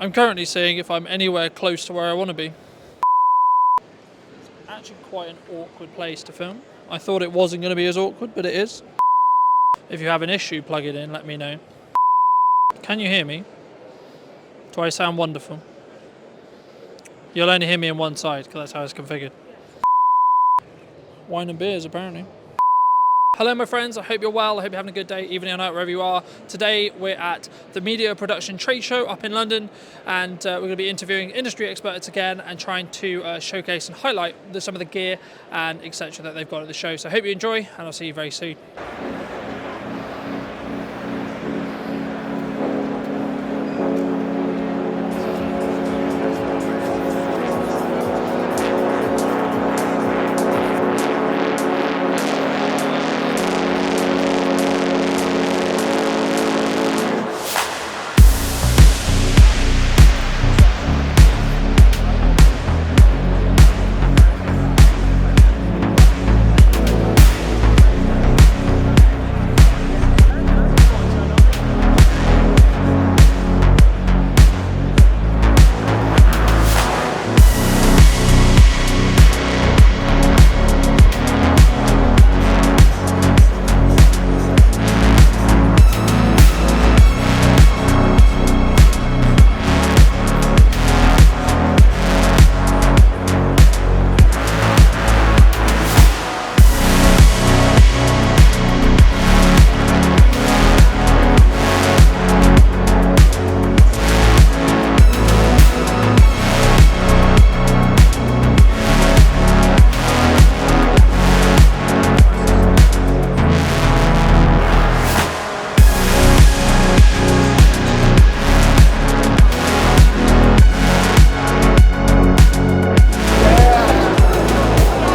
I'm currently seeing if I'm anywhere close to where I want to be. It's actually quite an awkward place to film. I thought it wasn't going to be as awkward, but it is. If you have an issue, plug it in, let me know. Can you hear me? Do I sound wonderful? You'll only hear me on one side, because that's how it's configured. Wine and beers, apparently. Hello my friends, I hope you're well, I hope you're having a good day, evening or night, wherever you are. Today we're at the Media Production Trade Show up in London, and we're going to be interviewing industry experts again and trying to showcase and highlight some of the gear and etc. that they've got at the show. So I hope you enjoy, and I'll see you very soon.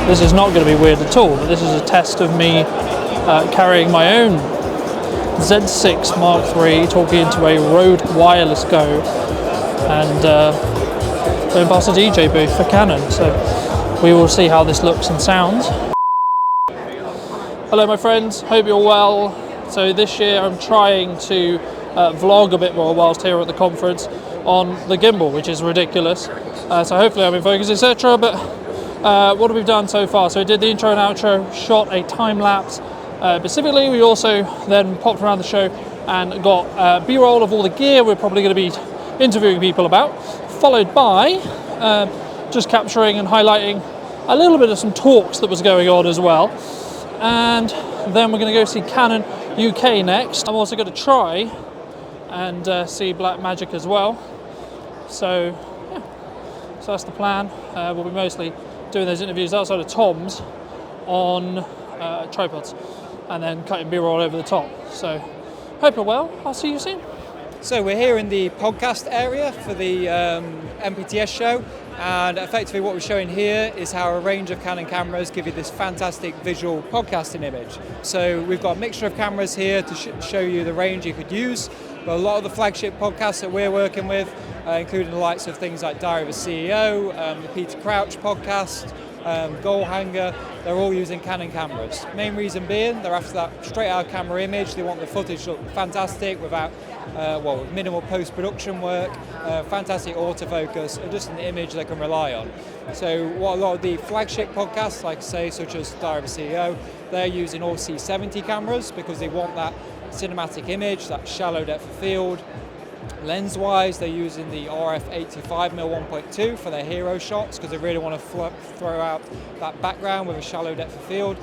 This is not going to be weird at all, but this is a test of me carrying my own Z6 Mark III, talking into a Rode Wireless Go, and going past a DJ booth for Canon. So we will see how this looks and sounds. Hello my friends, hope you're well. So this year I'm trying to vlog a bit more whilst here at the conference on the gimbal, which is ridiculous. So hopefully I'm in focus, etc. But what have we done so far? So we did the intro and outro, shot a time lapse. Specifically, we also then popped around the show and got B-roll of all the gear we're probably going to be interviewing people about, followed by just capturing and highlighting a little bit of some talks that was going on as well. And then we're going to go see Canon UK next. I'm also going to try and see Blackmagic as well. So yeah, so that's the plan. We'll be mostly doing those interviews outside of Tom's on tripods, and then cutting B-roll over the top. So hope you're well, I'll see you soon. So we're here in the podcast area for the MPTS show, and effectively what we're showing here is how a range of Canon cameras give you this fantastic visual podcasting image. So we've got a mixture of cameras here to show you the range you could use, but a lot of the flagship podcasts that we're working with, including the likes of things like Diary of a CEO, the Peter Crouch podcast, Goal Hanger, they're all using Canon cameras. Main reason being, they're after that straight out camera image. They want the footage to look fantastic without, with minimal post-production work, fantastic autofocus, and just an image they can rely on. So what a lot of the flagship podcasts, like I say, such as Diary of a CEO, they're using all C70 cameras because they want that cinematic image, that shallow depth of field. Lens-wise, they're using the RF 85mm 1.2 for their hero shots because they really want to throw out that background with a shallow depth of field.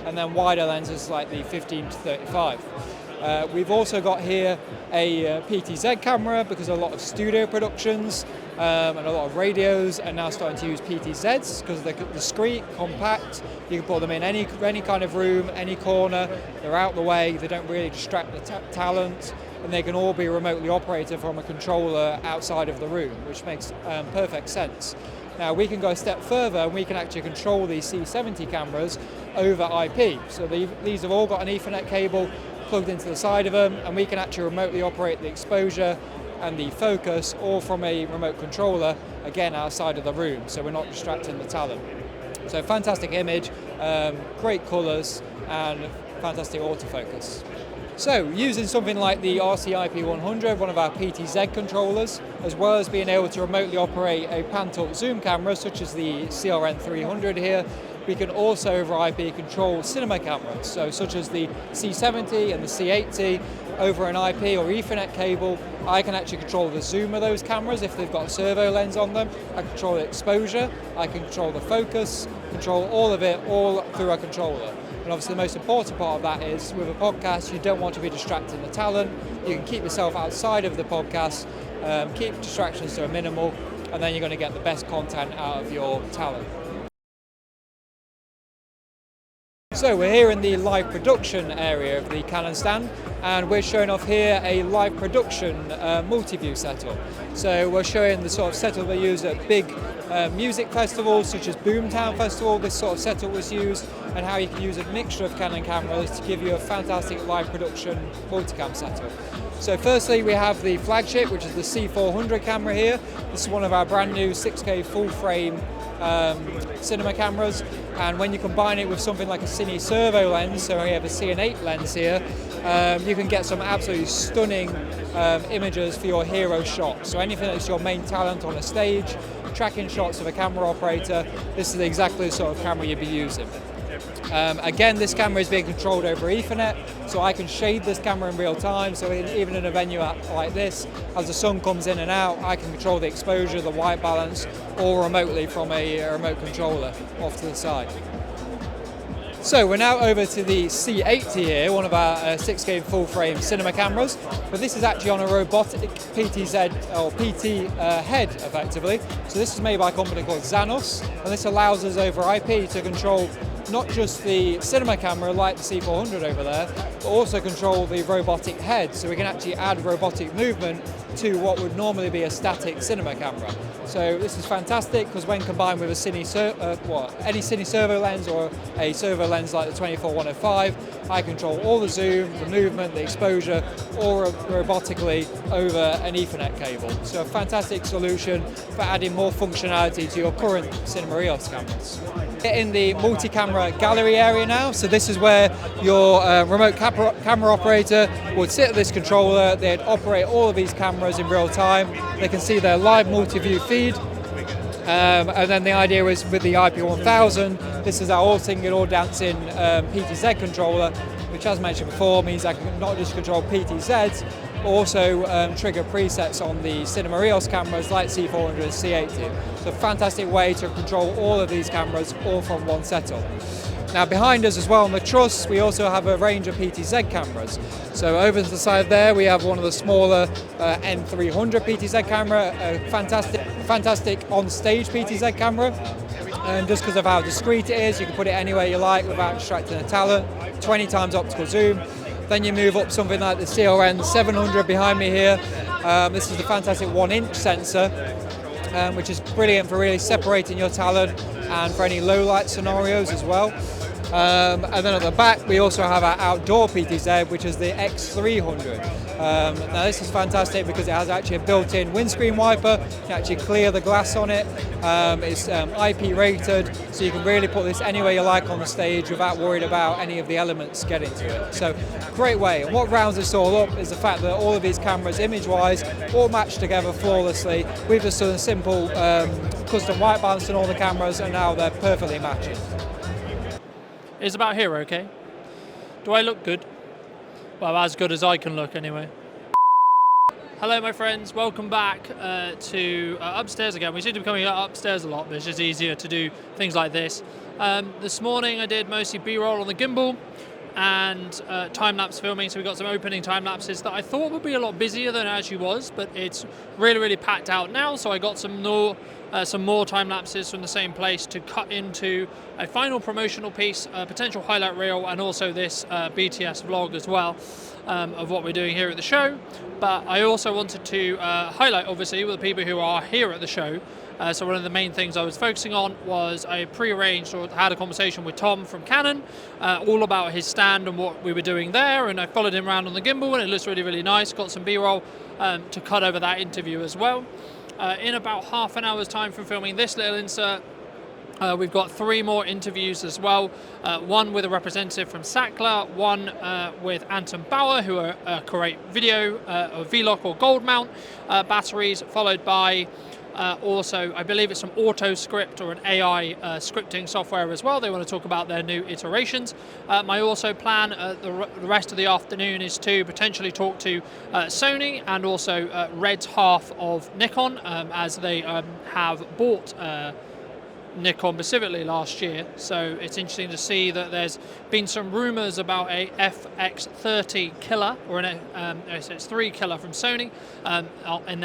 And then wider lenses like the 15 to 35. We've also got here a PTZ camera because a lot of studio productions and a lot of radios are now starting to use PTZs because they're discreet, compact. You can put them in any kind of room, any corner. They're out the way. They don't really distract the talent. And they can all be remotely operated from a controller outside of the room, which makes perfect sense. Now we can go a step further and we can actually control these C70 cameras over IP. So these have all got an Ethernet cable plugged into the side of them, and we can actually remotely operate the exposure and the focus all from a remote controller, again outside of the room, so we're not distracting the talent. So fantastic image, great colours and fantastic autofocus. So using something like the RCIP100, one of our PTZ controllers, as well as being able to remotely operate a pan-tilt zoom camera such as the CRN300 here, we can also over IP control cinema cameras, so such as the C70 and the C80 over an IP or Ethernet cable. I can actually control the zoom of those cameras if they've got a servo lens on them. I control the exposure, I can control the focus, control all of it all through a controller. And obviously the most important part of that is with a podcast, you don't want to be distracting the talent. You can keep yourself outside of the podcast, keep distractions to a minimal, and then you're going to get the best content out of your talent. So we're here in the live production area of the Canon stand, and we're showing off here a live production multi-view setup. So we're showing the sort of setup they use at big music festivals such as Boomtown Festival. This sort of setup was used, and how you can use a mixture of Canon cameras to give you a fantastic live production multicam setup. So firstly we have the flagship, which is the C400 camera here. This is one of our brand new 6K full frame cinema cameras, and when you combine it with something like a Cine servo lens, so we have a CN8 lens here, you can get some absolutely stunning images for your hero shots. So anything that's your main talent on a stage, tracking shots of a camera operator, this is exactly the sort of camera you'd be using. Again, this camera is being controlled over Ethernet, so I can shade this camera in real time, so even in a venue like this, as the sun comes in and out, I can control the exposure, the white balance, all remotely from a remote controller off to the side. So we're now over to the C80 here, one of our 6K full frame cinema cameras, but this is actually on a robotic PTZ or PT head effectively. So this is made by a company called Xanos, and this allows us over IP to control not just the cinema camera like the C400 over there, but also control the robotic head, so we can actually add robotic movement to what would normally be a static cinema camera. So this is fantastic because when combined with a any Cine servo lens or a servo lens like the 24-105, I control all the zoom, the movement, the exposure, all robotically over an Ethernet cable. So a fantastic solution for adding more functionality to your current Cinema EOS cameras. In the multi-camera gallery area now, so this is where your remote camera operator would sit at this controller, they'd operate all of these cameras in real time, they can see their live multi-view feed, and then the idea was with the IP1000, this is our all singing, all dancing PTZ controller, which as mentioned before means I can not just control PTZs, but also trigger presets on the Cinema EOS cameras like C400 and C80. So a fantastic way to control all of these cameras all from one setup. Now behind us as well on the truss, we also have a range of PTZ cameras. So over to the side there we have one of the smaller M300 PTZ camera, a fantastic on-stage PTZ camera. And just because of how discreet it is, you can put it anywhere you like without distracting the talent, 20 times optical zoom. Then you move up something like the CRN 700 behind me here. This is the fantastic 1-inch sensor, which is brilliant for really separating your talent and for any low light scenarios as well. And then at the back we also have our outdoor PTZ, which is the X300. Now this is fantastic because it has actually a built-in windscreen wiper. You can actually clear the glass on it. It's IP rated, so you can really put this anywhere you like on the stage without worried about any of the elements getting to it. So great way. And what rounds this all up is the fact that all of these cameras, image-wise, all match together flawlessly. We've just done a simple custom white balance on all the cameras, and now they're perfectly matching. It's about here, okay? Do I look good? Well, as good as I can look anyway. Hello my friends, welcome back to upstairs again. We seem to be coming upstairs a lot, but it's just easier to do things like this. This morning I did mostly B-roll on the gimbal and time-lapse filming, so we got some opening time-lapses that I thought would be a lot busier than it actually was, but it's really packed out now, so I got some more time-lapses from the same place to cut into a final promotional piece, a potential highlight reel, and also this BTS vlog as well of what we're doing here at the show. But I also wanted to highlight, obviously, with the people who are here at the show. So one of the main things I was focusing on was I pre-arranged or had a conversation with Tom from Canon, all about his stand and what we were doing there, and I followed him around on the gimbal and it looks really nice. Got some B-roll to cut over that interview as well. In about half an hour's time from filming this little insert, We've got 3 more interviews as well, one with a representative from Sachtler, one with Anton Bauer, who create video or VLOC or gold mount batteries, followed by also, I believe it's some AutoScript or an AI scripting software as well. They want to talk about their new iterations. My also plan the rest of the afternoon is to potentially talk to Sony and also Red's half of Nikon, as they have bought Nikon specifically last year, so it's interesting to see that there's been some rumours about a FX30 killer or an FX3 killer from Sony, and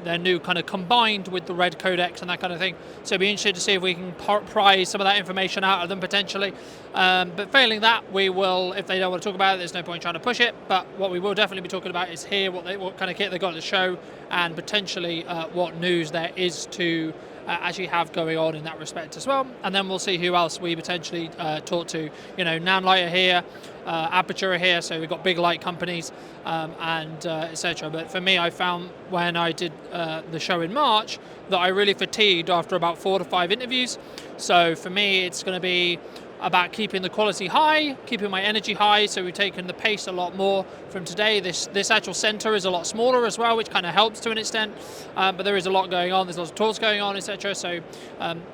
their new kind of combined with the Red codecs and that kind of thing. So it'd be interesting to see if we can prize some of that information out of them potentially. But failing that, we will, if they don't want to talk about it, there's no point trying to push it. But what we will definitely be talking about is here what kind of kit they got at the show, and potentially what news there is to actually have going on in that respect as well. And then we'll see who else we potentially talk to. Nanlite are here, Aperture are here, so we've got big light companies and etc. But for me, I found when I did the show in March that I really fatigued after about 4 to 5 interviews. So for me, it's going to be about keeping the quality high, keeping my energy high, so we've taken the pace a lot more from today. This actual centre is a lot smaller as well, which kind of helps to an extent, but there is a lot going on, there's lots of talks going on, etc. So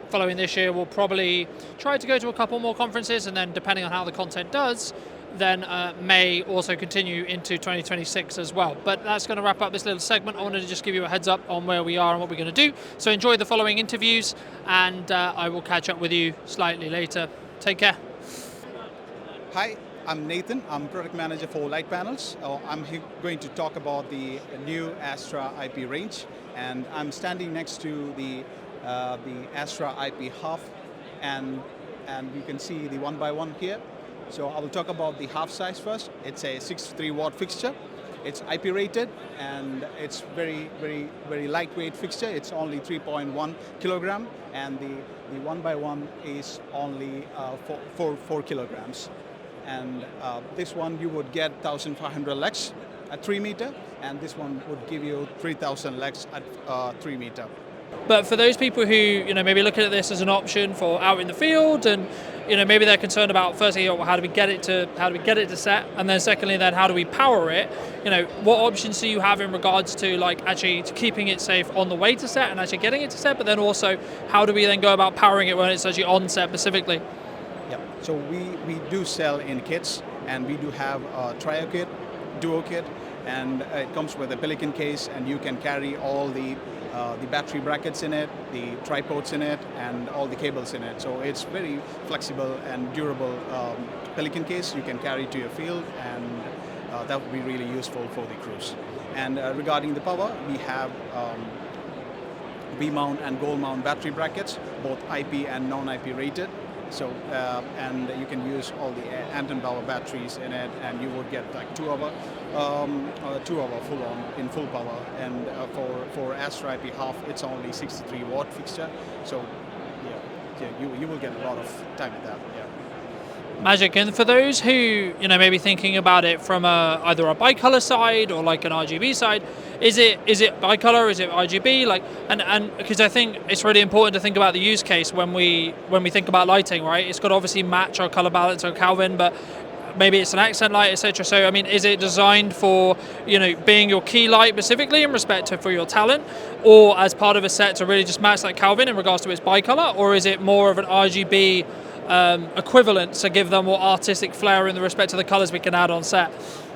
following this year, we'll probably try to go to a couple more conferences, and then depending on how the content does, then may also continue into 2026 as well. But that's going to wrap up this little segment. I wanted to just give you a heads up on where we are and what we're going to do. So enjoy the following interviews, and I will catch up with you slightly later. Take care. Hi, I'm Nathan. I'm product manager for light panels. I'm going to talk about the new Astra IP range, and I'm standing next to the Astra IP half, and you can see the 1x1 here. So I will talk about the half size first. It's a 63 watt fixture. It's IP rated, and it's very, very, very lightweight fixture. It's only 3.1 kilogram, and the 1x1 is only 4 kilograms. And this one you would get 1,500 lux at 3 meter, and this one would give you 3,000 lux at 3 meter. But for those people who maybe looking at this as an option for out in the field, and maybe they're concerned about, firstly, how do we get it to set, and then secondly, then how do we power it? What options do you have in regards to actually keeping it safe on the way to set and actually getting it to set? But then also, how do we then go about powering it when it's actually on set specifically? Yeah. So we do sell in kits, and we do have a trio kit, duo kit, and it comes with a Pelican case, and you can carry all the battery brackets in it, the tripods in it, and all the cables in it. So it's very flexible and durable Pelican case you can carry to your field, and that would be really useful for the crews. And regarding the power, we have V-mount and gold mount battery brackets, both IP and non-IP rated. So and you can use all the Anton Bauer batteries in it, and you would get 2 hour full on in full power. And for Astra IP half, it's only 63 watt fixture. So you will get a lot of time with that. Yeah. Magic. And for those who maybe thinking about it from either a bicolor side or an RGB side, is it bicolor? Is it RGB? And because I think it's really important to think about the use case when we think about lighting, right? It's got to obviously match our color balance or Kelvin, but maybe it's an accent light, etc. So I mean, is it designed for being your key light specifically in respect to for your talent, or as part of a set to really just match that Kelvin in regards to its bicolor, or is it more of an RGB equivalent to give them more artistic flair in the respect to the colors we can add on set?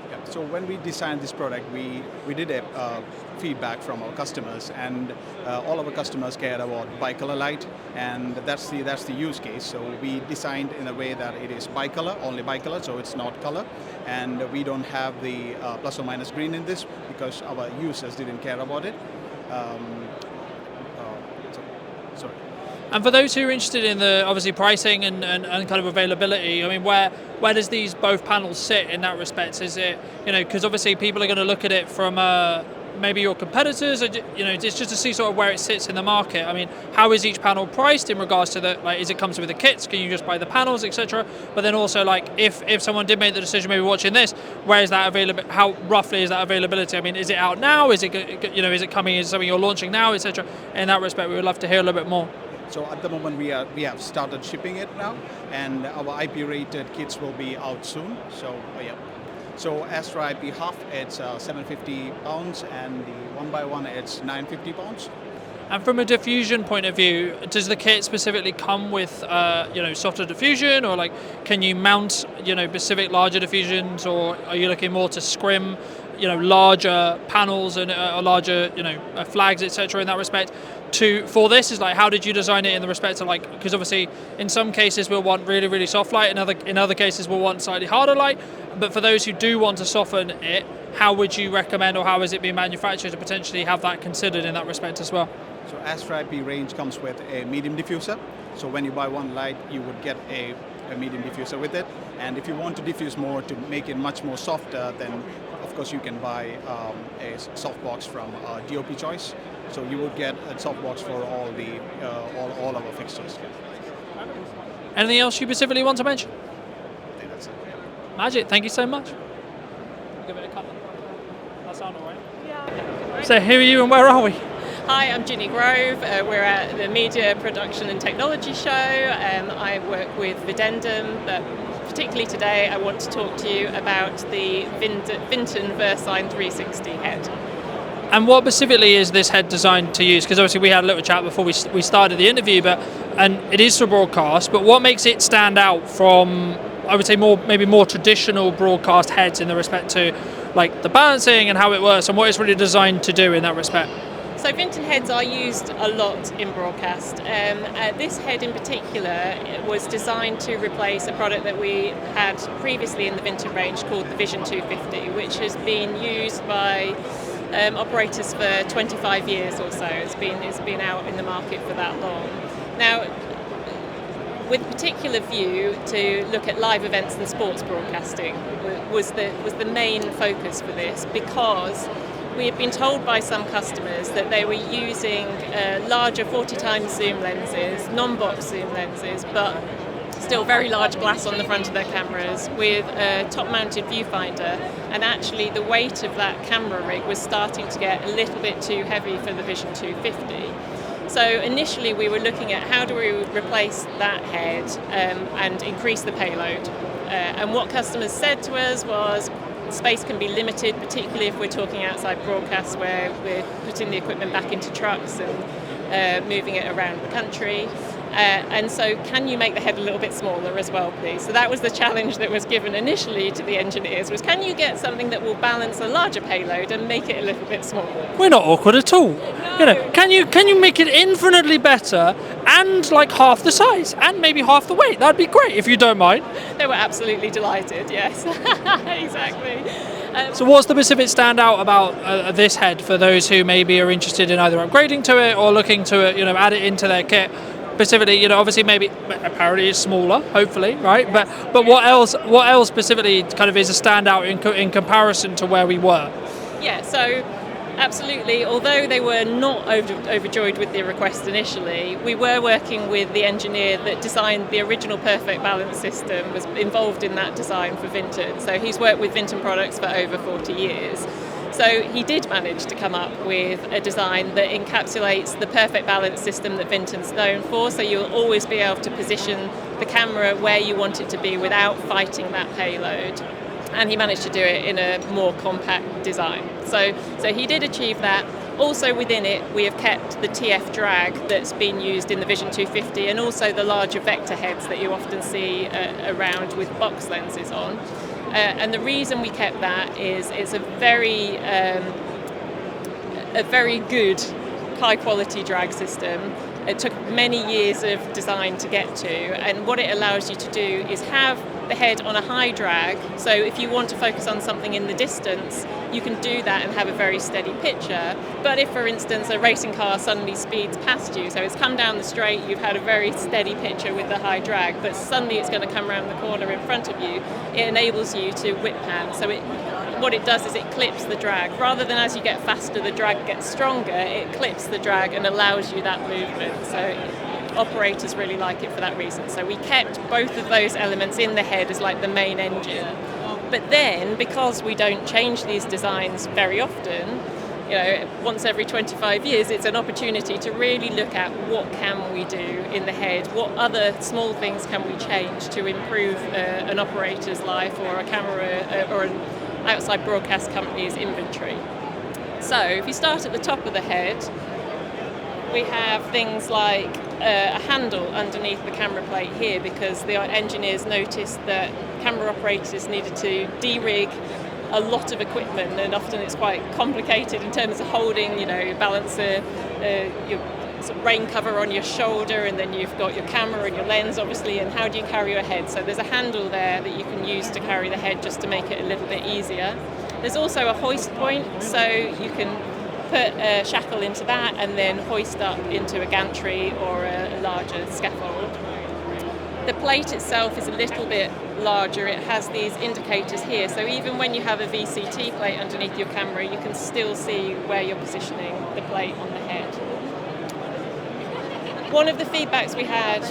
Yeah. So when we designed this product, we did a feedback from our customers, and all of our customers cared about bicolor light, and that's the use case. So we designed in a way that it is bicolor, only bicolor, so it's not color, and we don't have the plus or minus green in this because our users didn't care about it. Sorry. And for those who are interested in the obviously pricing and kind of availability, I mean, where does these both panels sit in that respect? Is it because obviously people are going to look at it from maybe your competitors, or, it's just to see sort of where it sits in the market. I mean, how is each panel priced in regards to is it comes with the kits? Can you just buy the panels, etc.? But then also if someone did make the decision, maybe watching this, where is that available? How roughly is that availability? I mean, is it out now? Is it is it coming? Is it something you're launching now, etc.? In that respect, we would love to hear a little bit more. So at the moment we have started shipping it now, and our IP rated kits will be out soon. So yeah. So Astra IP half, it's 750 pounds, and the 1x1 it's 950 pounds. And from a diffusion point of view, does the kit specifically come with softer diffusion, or like can you mount specific larger diffusions, or are you looking more to scrim larger panels and larger flags, etc. in that respect? For this is like, how did you design it in the respect of like, because obviously in some cases we'll want really, really soft light, in other cases we'll want slightly harder light, but for those who do want to soften it, how would you recommend, or how is it being manufactured to potentially have that considered in that respect as well? So Astra IP range comes with a medium diffuser. So when you buy one light, you would get a medium diffuser with it. And if you want to diffuse more to make it much more softer, then of course you can buy a softbox from DOP Choice. So you would get a softbox for all the all our fixtures. Anything else you specifically want to mention? I think that's it. Magic, thank you so much. Give it a cut. That sound all right? Yeah. So who are you and where are we? Hi, I'm Ginny Grove. We're at the Media Production and Technology Show. I work with Videndum, but particularly today I want to talk to you about the Vinten Versine 360 head. And what specifically is this head designed to use? Because obviously we had a little chat before we started the interview, and it is for broadcast, but what makes it stand out from, I would say, maybe more traditional broadcast heads in the respect to like the balancing and how it works, and what it's really designed to do in that respect? So Vinten heads are used a lot in broadcast. This head in particular was designed to replace a product that we had previously in the Vinten range called the Vision 250, which has been used by operators for 25 years or so. It's been out in the market for that long. Now, with particular view to look at live events and sports broadcasting was the main focus for this, because we had been told by some customers that they were using larger 40 times zoom lenses, non-box zoom lenses, but still very large glass on the front of their cameras with a top-mounted viewfinder, and actually the weight of that camera rig was starting to get a little bit too heavy for the Vision 250. So initially we were looking at how do we replace that head and increase the payload. And what customers said to us was, space can be limited, particularly if we're talking outside broadcasts where we're putting the equipment back into trucks and moving it around the country. And so can you make the head a little bit smaller as well, please? So that was the challenge that was given initially to the engineers, was can you get something that will balance a larger payload and make it a little bit smaller? We're not awkward at all. No. Can you make it infinitely better and like half the size and maybe half the weight? That'd be great if you don't mind. They were absolutely delighted, yes. Exactly. So what's the specific standout about this head for those who maybe are interested in either upgrading to it or looking to add it into their kit? Specifically, obviously maybe apparently it's smaller, hopefully, right? But what else specifically kind of is a standout in comparison to where we were? Yeah, so absolutely. Although they were not overjoyed with the request initially, we were working with the engineer that designed the original perfect balance system, was involved in that design for Vinten. So he's worked with Vinten products for over 40 years. So he did manage to come up with a design that encapsulates the perfect balance system that Vinten's known for, so you'll always be able to position the camera where you want it to be without fighting that payload. And he managed to do it in a more compact design. So he did achieve that. Also within it, we have kept the TF drag that's been used in the Vision 250, and also the larger vector heads that you often see around with box lenses on. And the reason we kept that is it's a very good, high-quality drag system. It took many years of design to get to, and what it allows you to do is have the head on a high drag, so if you want to focus on something in the distance, you can do that and have a very steady picture. But if, for instance, a racing car suddenly speeds past you, so it's come down the straight, you've had a very steady picture with the high drag, but suddenly it's going to come around the corner in front of you, it enables you to whip pan. So what it does is it clips the drag. Rather than as you get faster, the drag gets stronger, it clips the drag and allows you that movement. So operators really like it for that reason. So we kept both of those elements in the head as like the main engine. But then, because we don't change these designs very often, once every 25 years, it's an opportunity to really look at what can we do in the head, what other small things can we change to improve an operator's life or a camera or an outside broadcast company's inventory. So if you start at the top of the head, we have things like a handle underneath the camera plate here, because the engineers noticed that camera operators needed to de-rig a lot of equipment, and often it's quite complicated in terms of holding, balancer, your sort of rain cover on your shoulder, and then you've got your camera and your lens, obviously, and how do you carry your head? So there's a handle there that you can use to carry the head just to make it a little bit easier. There's also a hoist point, so you can put a shackle into that and then hoist up into a gantry or a larger scaffold. The plate itself is a little bit larger. It has these indicators here, so even when you have a VCT plate underneath your camera, you can still see where you're positioning the plate on the head. One of the feedbacks we had,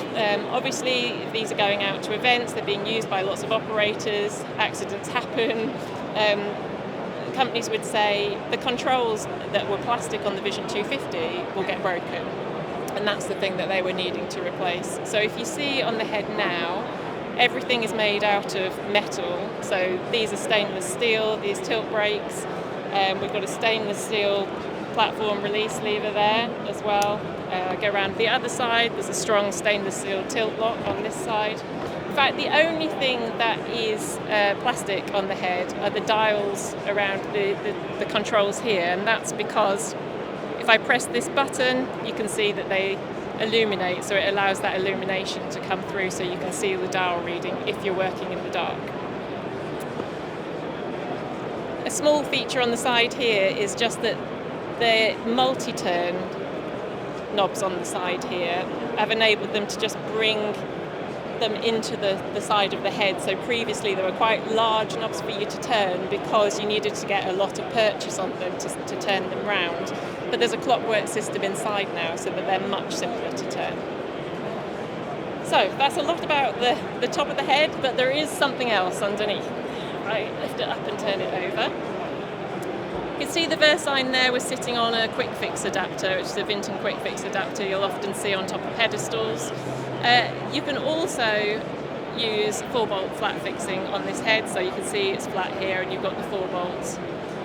obviously these are going out to events, they're being used by lots of operators, accidents happen. Companies would say the controls that were plastic on the Vision 250 will get broken. And that's the thing that they were needing to replace. So if you see on the head now, everything is made out of metal. So these are stainless steel, these tilt brakes. We've got a stainless steel platform release lever there as well. Go around the other side, there's a strong stainless steel tilt lock on this side. In fact, the only thing that is plastic on the head are the dials around the controls here, and that's because if I press this button, you can see that they illuminate, so it allows that illumination to come through so you can see the dial reading if you're working in the dark. A small feature on the side here is just that the multi-turn knobs on the side here have enabled them to just bring them into the side of the head. So previously there were quite large knobs for you to turn because you needed to get a lot of purchase on them to turn them round. But there's a clockwork system inside now so that they're much simpler to turn. So that's a lot about the top of the head, but there is something else underneath. Right, lift it up and turn it over. You can see the Versine there was sitting on a quick fix adapter, which is a Vinten quick fix adapter you'll often see on top of pedestals. You can also use 4-bolt flat fixing on this head, so you can see it's flat here and you've got the 4 bolts.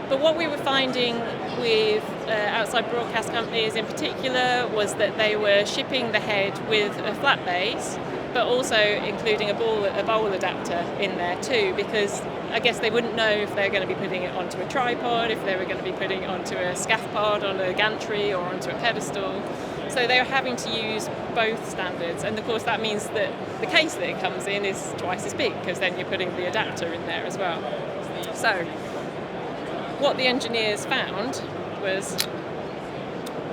But what we were finding with outside broadcast companies in particular was that they were shipping the head with a flat base, but also including a bowl adapter in there too, because I guess they wouldn't know if they were going to be putting it onto a tripod, if they were going to be putting it onto a scaff pod, on a gantry or onto a pedestal. So they were having to use both standards, and of course that means that the case that it comes in is twice as big, because then you're putting the adapter in there as well. So what the engineers found was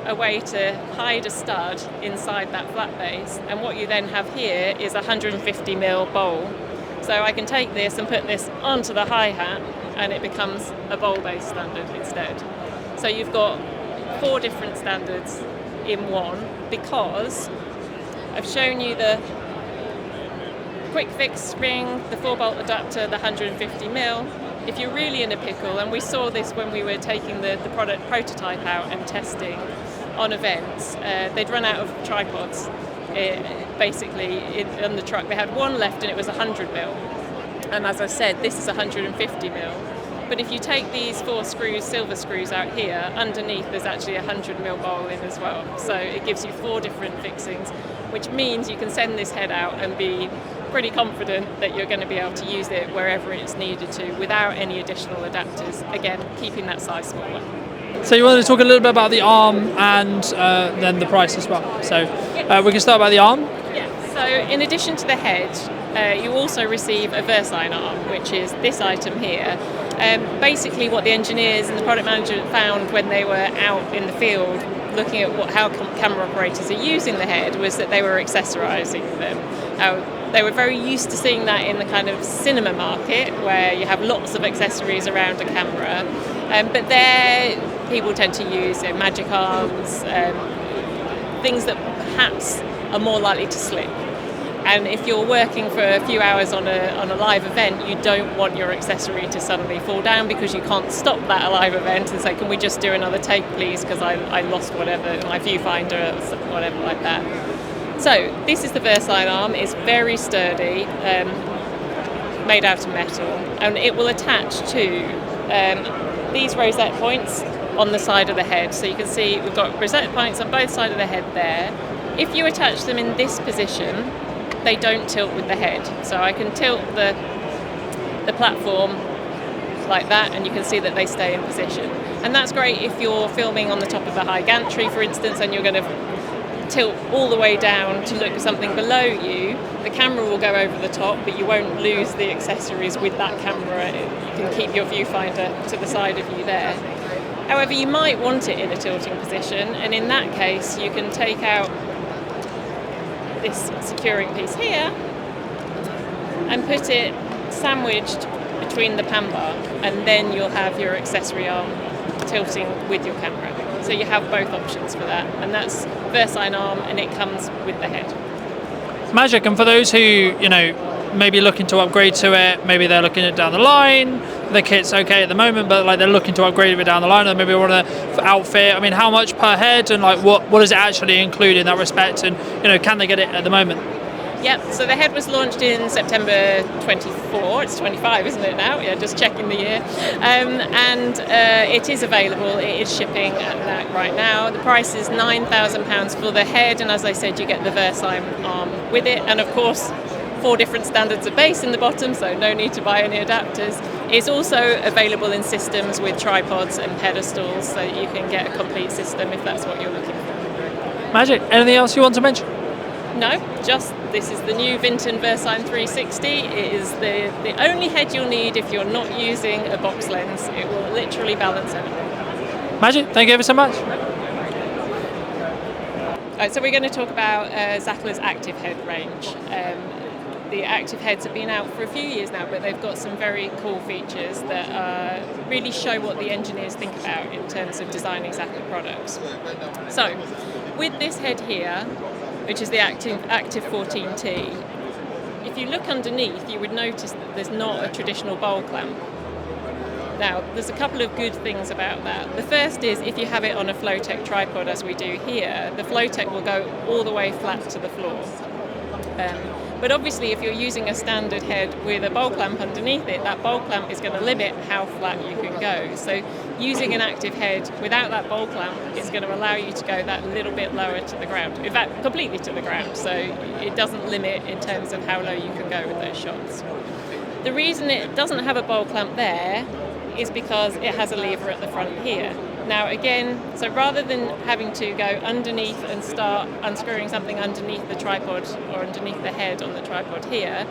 a way to hide a stud inside that flat base, and what you then have here is a 150mm bowl. So I can take this and put this onto the hi-hat and it becomes a bowl-based standard instead. So you've got 4 different standards in one, because I've shown you the quick fix spring, the 4-bolt adapter, the 150mm. If you're really in a pickle, and we saw this when we were taking the product prototype out and testing on events, they'd run out of tripods basically on the truck. They had one left and it was 100mm, and as I said, this is 150mm. But if you take these 4 screws, silver screws out here, underneath there's actually a 100mm bowl in as well. So it gives you 4 different fixings, which means you can send this head out and be pretty confident that you're going to be able to use it wherever it's needed to without any additional adapters, again keeping that size smaller. So you wanted to talk a little bit about the arm and then the price as well. So we can start by the arm. Yeah, so in addition to the head, you also receive a Versine arm, which is this item here. Basically what the engineers and the product manager found when they were out in the field looking at how camera operators are using the head was that they were accessorising them. They were very used to seeing that in the kind of cinema market where you have lots of accessories around a camera, but there people tend to use magic arms, things that perhaps are more likely to slip. And if you're working for a few hours on a live event, you don't want your accessory to suddenly fall down, because you can't stop that live event and say, can we just do another take please, because I lost whatever, my viewfinder or whatever like that. So this is the VersaLine arm. It's very sturdy, made out of metal, and it will attach to these rosette points on the side of the head. So you can see we've got rosette points on both sides of the head there. If you attach them in this position, they don't tilt with the head. So I can tilt the platform like that, and you can see that they stay in position. And that's great if you're filming on the top of a high gantry, for instance, and you're going to tilt all the way down to look at something below you. The camera will go over the top, but you won't lose the accessories with that camera. You can keep your viewfinder to the side of you there. However, you might want it in a tilting position, and in that case you can take out this securing piece here and put it sandwiched between the pan bar, and then you'll have your accessory arm tilting with your camera. So you have both options for that, and that's VersaLine arm, and it comes with the head. Magic. And for those who, maybe looking to upgrade to it, maybe they're looking at down the line, the kit's okay at the moment, but like they're looking to upgrade it down the line, and maybe want to outfit. I mean, how much per head, and like what does it actually include in that respect, and can they get it at the moment? Yep, so the head was launched in September 24, it's 25 isn't it now? Yeah, just checking the year. And it is available, it is shipping right now. The price is £9,000 for the head, and as I said, you get the VersaLine arm with it, and of course 4 different standards of base in the bottom, so no need to buy any adapters. It's also available in systems with tripods and pedestals, so you can get a complete system if that's what you're looking for. Magic. Anything else you want to mention? No, just this is the new Vinten VersaLine 360. It is the only head you'll need if you're not using a box lens. It will literally balance everything. Magic, thank you ever so much. So we're going to talk about Sachtler's active head range. The active heads have been out for a few years now, but they've got some very cool features that really show what the engineers think about in terms of designing Sachtler products. So, with this head here, which is the Active 14T, if you look underneath, you would notice that there's not a traditional bowl clamp. Now, there's a couple of good things about that. The first is if you have it on a Flowtech tripod, as we do here, the Flowtech will go all the way flat to the floor. But obviously, if you're using a standard head with a bowl clamp underneath it, that bowl clamp is going to limit how flat you can go. So using an active head without that bowl clamp is going to allow you to go that little bit lower to the ground. In fact, completely to the ground. So it doesn't limit in terms of how low you can go with those shots. The reason it doesn't have a bowl clamp there is because it has a lever at the front here. Now again, so rather than having to go underneath and start unscrewing something underneath the tripod or underneath the head on the tripod here,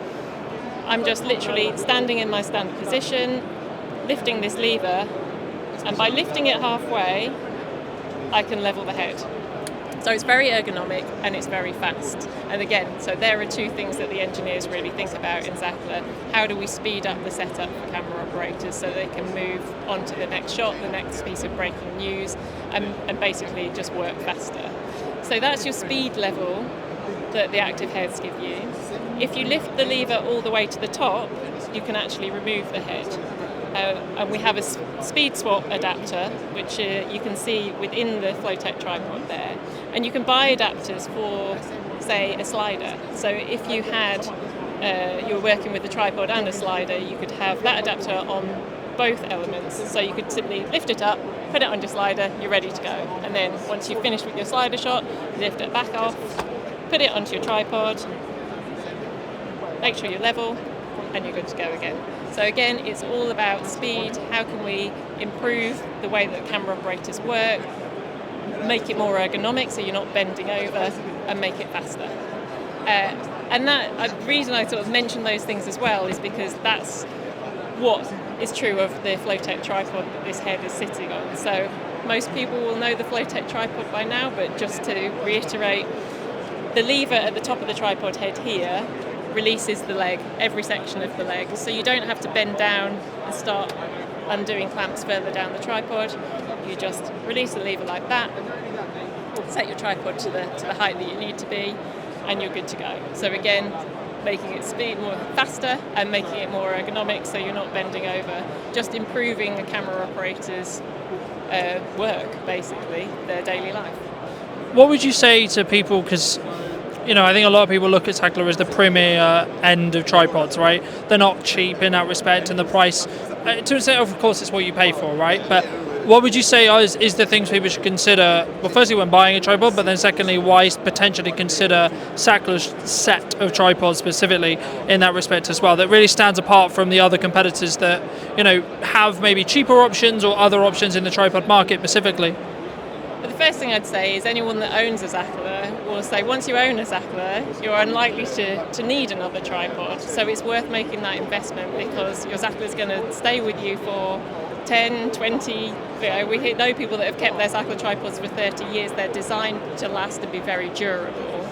I'm just literally standing in my standard position, lifting this lever, and by lifting it halfway, I can level the head. So it's very ergonomic and it's very fast. And again, so there are 2 things that the engineers really think about in Sachtler. How do we speed up the setup for camera operators so they can move on to the next shot, the next piece of breaking news, and basically just work faster. So that's your speed level that the active heads give you. If you lift the lever all the way to the top, you can actually remove the head. And we have a speed swap adapter, which you can see within the Flowtech tripod there. And you can buy adapters for, say, a slider. So if you had, you were working with a tripod and a slider, you could have that adapter on both elements. So you could simply lift it up, put it on your slider, you're ready to go. And then once you've finished with your slider shot, lift it back off, put it onto your tripod, make sure you're level, and you're good to go again. So again, it's all about speed. How can we improve the way that camera operators work, make it more ergonomic so you're not bending over, and make it faster. And that the reason I sort of mention those things as well is because that's what is true of the Flowtech tripod that this head is sitting on. So most people will know the Flowtech tripod by now, but just to reiterate, the lever at the top of the tripod head here releases the leg, every section of the leg, so you don't have to bend down and start undoing clamps further down the tripod. You just release the lever like that, set your tripod to the height that you need to be, and you're good to go. So again, making it speed more faster and making it more ergonomic so you're not bending over, just improving a camera operator's work, basically, their daily life. What would you say to people, because I think a lot of people look at Sachtler as the premier end of tripods, right? They're not cheap in that respect, and the price, to an extent, of course, it's what you pay for, right? But what would you say is the things people should consider, well, firstly, when buying a tripod, but then secondly, why potentially consider Sachtler's set of tripods specifically in that respect as well, that really stands apart from the other competitors that, have maybe cheaper options or other options in the tripod market specifically? But the first thing I'd say is anyone that owns a Sachtler will say once you own a Sachtler, you're unlikely to need another tripod. So it's worth making that investment because your Sachtler is going to stay with you for 10, 20, we know people that have kept their Sachtler tripods for 30 years. They're designed to last and be very durable.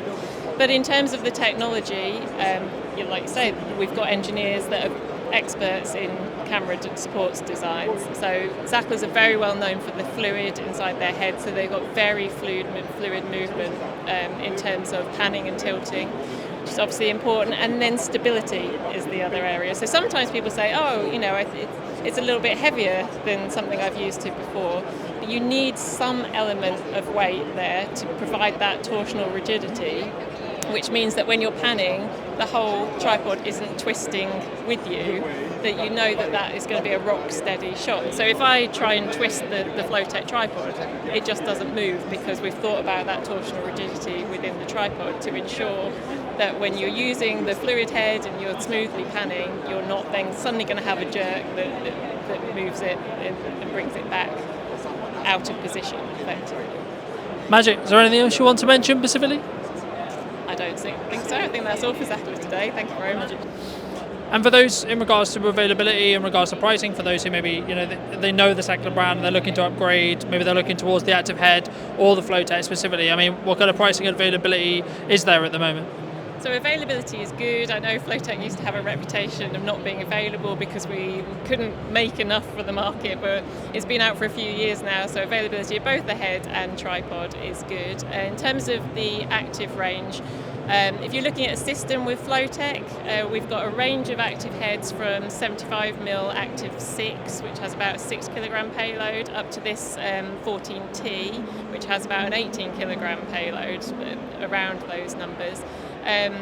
But in terms of the technology, like you say, we've got engineers that are experts in camera supports designs. So Sachtlers are very well known for the fluid inside their head, so they've got very fluid movement in terms of panning and tilting, which is obviously important. And then stability is the other area. So sometimes people say, it's a little bit heavier than something I've used to before. But you need some element of weight there to provide that torsional rigidity, which means that when you're panning, the whole tripod isn't twisting with you, that you know that is going to be a rock steady shot. So if I try and twist the Flowtech tripod, it just doesn't move because we've thought about that torsional rigidity within the tripod to ensure that when you're using the fluid head and you're smoothly panning, you're not then suddenly going to have a jerk that moves it and brings it back out of position effectively. Magic, is there anything else you want to mention specifically? I don't think so. I think that's all for Sachtler today. Thank you very much. And for those in regards to availability, in regards to pricing, for those who maybe they know the Sachtler brand, they're looking to upgrade, maybe they're looking towards the active head or the Flowtech specifically. I mean, what kind of pricing and availability is there at the moment? So availability is good. I know Flowtech used to have a reputation of not being available because we couldn't make enough for the market, but it's been out for a few years now, so availability of both the head and tripod is good. In terms of the active range, if you're looking at a system with Flowtech, we've got a range of active heads from 75mm Active 6, which has about a 6 kilogram payload, up to this 14T, which has about an 18 kilogram payload, around those numbers.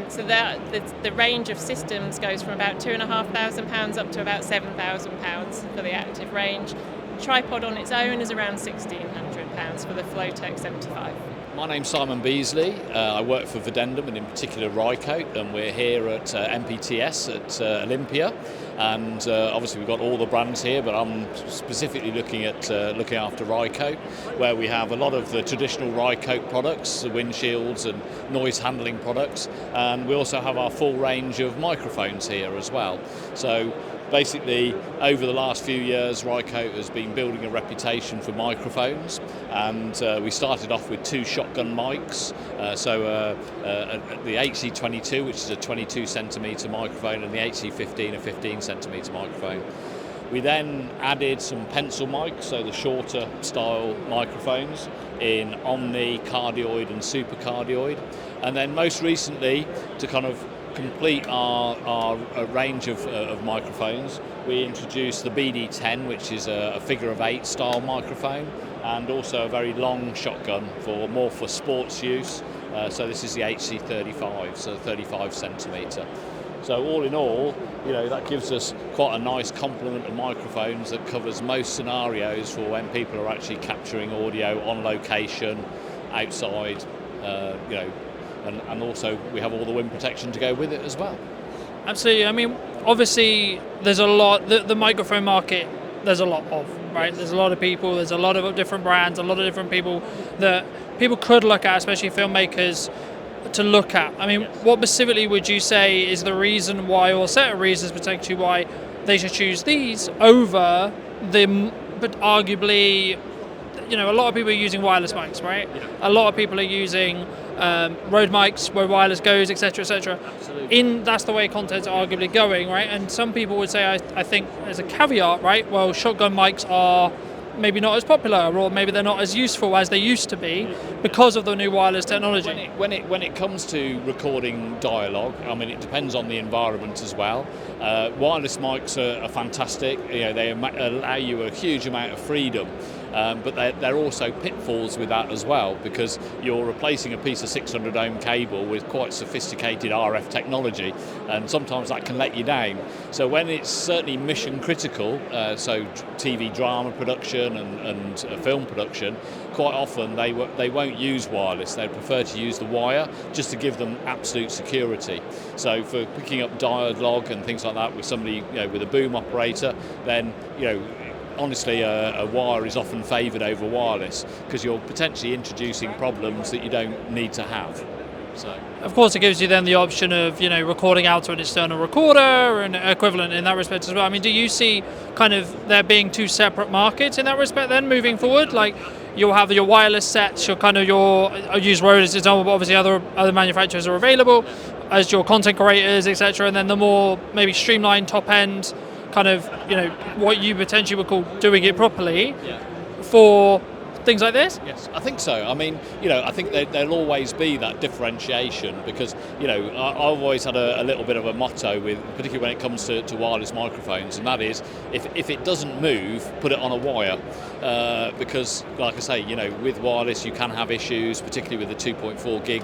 So that the range of systems goes from about £2,500 up to about £7,000 for the active range. Tripod on its own is around £1,600 for the Flowtech 75. My name's Simon Beasley. I work for Vinten and in particular Rycote, and we're here at MPTS at Olympia. And obviously we've got all the brands here, but I'm specifically looking after Rycote, where we have a lot of the traditional Rycote products, the windshields and noise handling products, and we also have our full range of microphones here as well. So basically, over the last few years, Rycote has been building a reputation for microphones, and we started off with 2 shotgun mics, the HC22, which is a 22 centimetre microphone, and the HC15, a 15 centimetre microphone. We then added some pencil mics, so the shorter style microphones in Omni, Cardioid and Super Cardioid, and then most recently, to kind of complete our range of microphones, we introduced the BD10, which is a figure of 8 style microphone, and also a very long shotgun more for sports use. So this is the HC35, so 35 centimetre. So all in all, that gives us quite a nice complement of microphones that covers most scenarios for when people are actually capturing audio on location, outside, and also we have all the wind protection to go with it as well. Absolutely. I mean, obviously there's a lot, the microphone market, there's a lot of, right? There's a lot of people, there's a lot of different brands, a lot of different people that people could look at, especially filmmakers, to look at. I mean, what specifically would you say is the reason why, or a set of reasons potentially why they should choose these over but arguably, a lot of people are using wireless mics, right? Yeah. A lot of people are using Rode mics where wireless goes, etc., etc. Absolutely. That's the way content's arguably going, right? And some people would say, I think, as a caveat, right? Well, shotgun mics are maybe not as popular, or maybe they're not as useful as they used to be because of the new wireless technology? When it comes to recording dialogue, I mean, it depends on the environment as well. Wireless mics are fantastic. They allow you a huge amount of freedom. But there are also pitfalls with that as well, because you're replacing a piece of 600 ohm cable with quite sophisticated RF technology, and sometimes that can let you down. So when it's certainly mission critical, so TV drama production and film production, quite often they won't use wireless. They prefer to use the wire just to give them absolute security. So for picking up dialogue and things like that with somebody with a boom operator, then honestly, a wire is often favoured over wireless, because you're potentially introducing problems that you don't need to have. So, of course, it gives you then the option of recording out to an external recorder and equivalent in that respect as well. I mean, do you see kind of there being two separate markets in that respect then moving forward? Like, you'll have your wireless sets, I'll use Rode as an example, but obviously other manufacturers are available as your content creators, etc. And then the more maybe streamlined top end, kind of what you potentially would call doing it properly for things like this? Yes, I think so. I mean, I think there'll always be that differentiation, because I've always had a little bit of a motto particularly when it comes to wireless microphones, and that is if it doesn't move, put it on a wire, because like I say, with wireless you can have issues, particularly with the 2.4 gig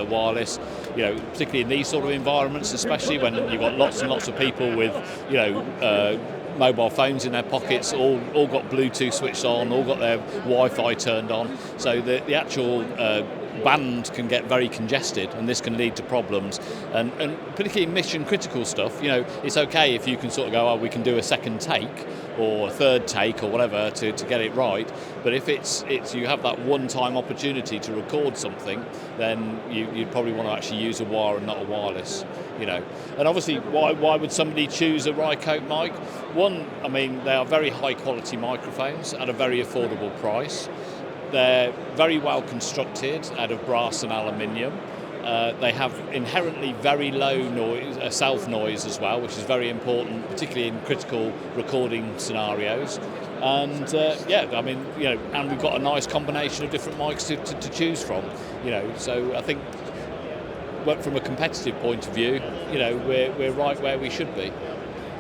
wireless, particularly in these sort of environments, especially when you've got lots and lots of people with mobile phones in their pockets, all got Bluetooth switched on, all got their Wi-Fi turned on, so the actual band can get very congested, and this can lead to problems. And particularly mission critical stuff, it's okay if you can sort of go, we can do a second take or a third take or whatever to get it right. But if it's you have that one-time opportunity to record something, then you'd probably want to actually use a wire and not a wireless. And obviously, why would somebody choose a Rycote mic? One, I mean, they are very high quality microphones at a very affordable price. They're very well constructed out of brass and aluminium. They have inherently very low noise, self noise as well, which is very important, particularly in critical recording scenarios. And and we've got a nice combination of different mics to choose from. So I think, from a competitive point of view, we're right where we should be.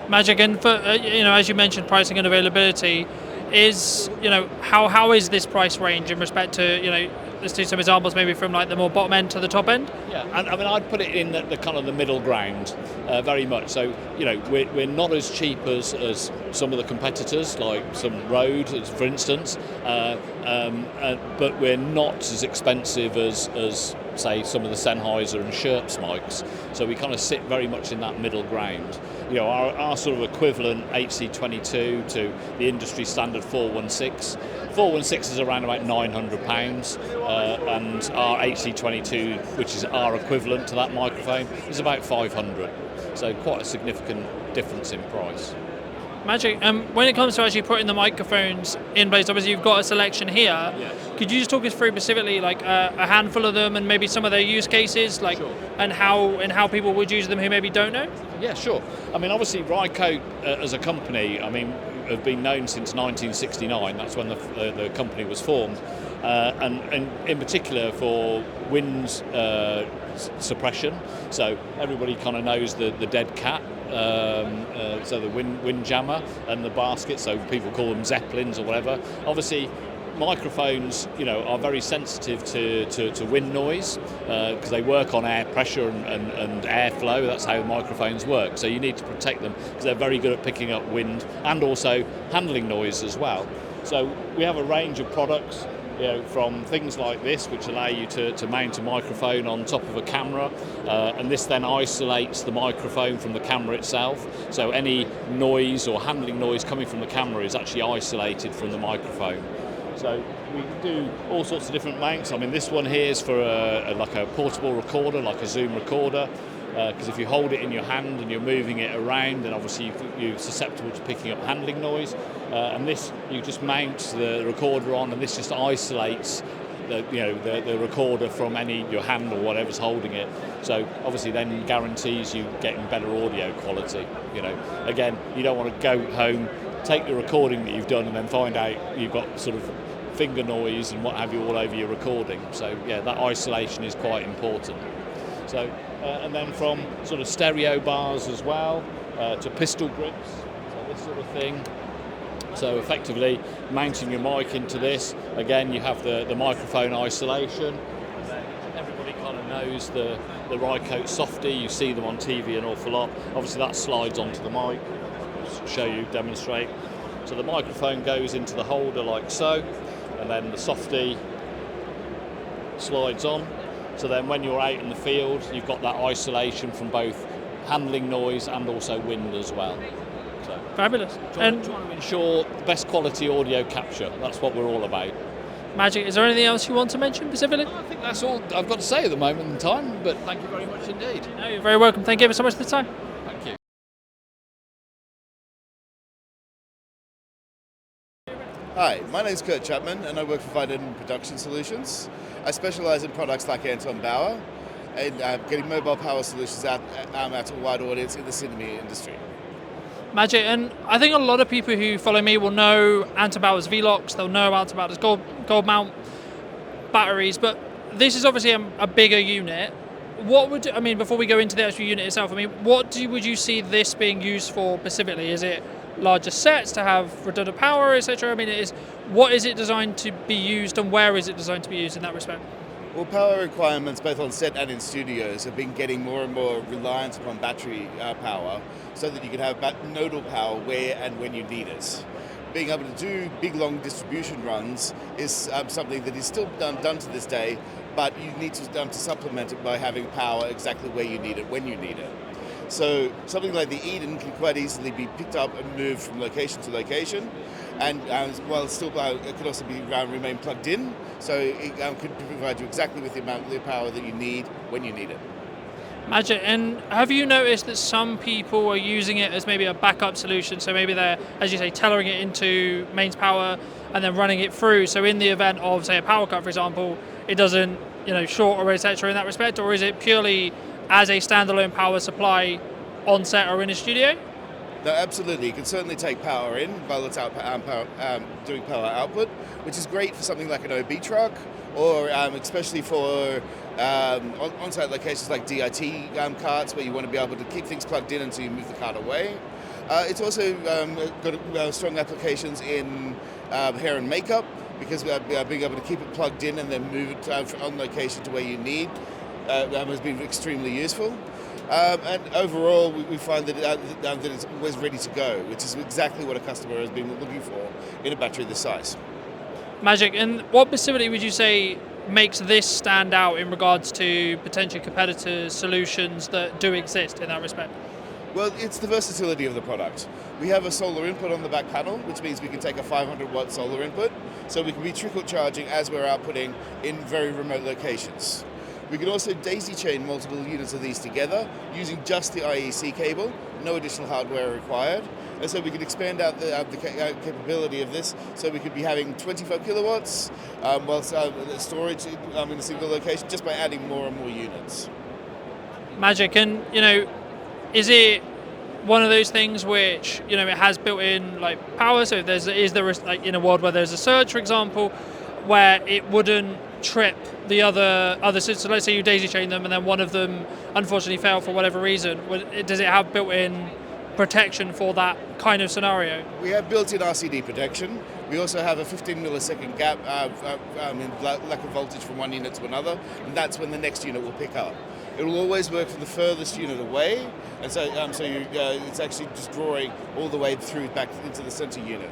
Magic, and for as you mentioned, pricing and availability is how is this price range in respect to let's do some examples maybe from like the more bottom end to the top end. Yeah, and I mean, I'd put it in the kind of the middle ground, very much. So we're not as cheap as some of the competitors, like some Rode, for instance, but we're not as expensive as say some of the Sennheiser and Scherps mics. So we kind of sit very much in that middle ground. Our sort of equivalent HC22 to the industry standard 416. 416 is around about £900, and our HC22, which is our equivalent to that microphone, is about 500. So quite a significant difference in price. Magic. When it comes to actually putting the microphones in place, obviously you've got a selection here. Yes. Could you just talk us through specifically like a handful of them and maybe some of their use cases, like Sure. and how people would use them who maybe don't know? Yeah, sure. I mean, obviously Rycote as a company, have been known since 1969. That's when the company was formed, and in particular for wind suppression. So everybody kind of knows the dead cat. So the wind jammer and the basket, so people call them zeppelins or whatever. Obviously, microphones, are very sensitive to wind noise because they work on air pressure and airflow. That's how microphones work. So you need to protect them because they're very good at picking up wind and also handling noise as well. So we have a range of products, from things like this, which allow you to mount a microphone on top of a camera, and this then isolates the microphone from the camera itself. So any noise or handling noise coming from the camera is actually isolated from the microphone. So we do all sorts of different mounts. I mean, this one here is for like a portable recorder, like a Zoom recorder, because if you hold it in your hand and you're moving it around, then obviously you're susceptible to picking up handling noise. And this, you just mount the recorder on, and this just isolates the recorder from your hand or whatever's holding it. So obviously then guarantees you getting better audio quality. Again, you don't want to go home, take the recording that you've done and then find out you've got sort of finger noise and what have you all over your recording. So yeah, that isolation is quite important. So and then from sort of stereo bars as well to pistol grips, so this sort of thing. So effectively mounting your mic into this, again you have the microphone isolation. And then everybody kind of knows the Rycote softy, you see them on TV an awful lot. Obviously that slides onto the mic, I'll show you, demonstrate. So the microphone goes into the holder like so, and then the softy slides on. So then when you're out in the field, you've got that isolation from both handling noise and also wind as well. So, Fabulous. Trying to ensure the best quality audio capture. That's what we're all about. Magic, is there anything else you want to mention specifically? I think that's all I've got to say at the moment in time, but thank you very much indeed. No, you're very welcome. Thank you ever so much for the time. Thank you. Hi, my name is Kurt Chapman and I work for Vinten Production Solutions. I specialise in products like Anton Bauer and getting mobile power solutions out to a wide audience in the cinema industry. Magic, and I think a lot of people who follow me will know Anton Bauer's V-Locks, they'll know Anton Bauer's gold mount batteries, but this is obviously a bigger unit. What would, I mean, before we go into the actual unit itself, I mean, would you see this being used for specifically? Is it larger sets to have redundant power, etc.? I mean, what is it designed to be used and where is it designed to be used in that respect? Well, power requirements both on set and in studios have been getting more and more reliant upon battery power so that you can have nodal power where and when you need it. Being able to do big long distribution runs is something that is still done to this day, but you need to supplement it by having power exactly where you need it, when you need it. So something like the Eaton can quite easily be picked up and moved from location to location, and while still it could also be remain plugged in, so it could provide you exactly with the amount of power that you need when you need it. Magic. And have you noticed that some people are using it as maybe a backup solution? So maybe they're, as you say, tethering it into mains power and then running it through. So in the event of, say, a power cut, for example, it doesn't, short or etc. in that respect, or is it purely as a standalone power supply on set or in a studio? No, absolutely. You can certainly take power in while it's out doing power output, which is great for something like an OB truck, or especially for on-site locations like DIT carts, where you want to be able to keep things plugged in until you move the cart away. It's also got strong applications in hair and makeup, because being able to keep it plugged in and then move it on location to where you need has been extremely useful. And overall, we find that it's always ready to go, which is exactly what a customer has been looking for in a battery this size. Magic. And what specifically would you say makes this stand out in regards to potential competitors' solutions that do exist in that respect? Well, it's the versatility of the product. We have a solar input on the back panel, which means we can take a 500 watt solar input, so we can be trickle charging as we're outputting in very remote locations. We can also daisy chain multiple units of these together using just the IEC cable, no additional hardware required. And so we can expand out the capability of this, so we could be having 25 kilowatts whilst storage in a single location, just by adding more and more units. Magic. And is it one of those things which it has built-in like power? So is there like in a world where there's a surge, for example, where it wouldn't trip the other systems? So let's say you daisy chain them and then one of them unfortunately failed for whatever reason. Does it have built-in protection for that kind of scenario? We have built-in RCD protection. We also have a 15 millisecond gap in lack of voltage from one unit to another, and that's when the next unit will pick up. It will always work from the furthest unit away, and so it's actually just drawing all the way through back into the center unit.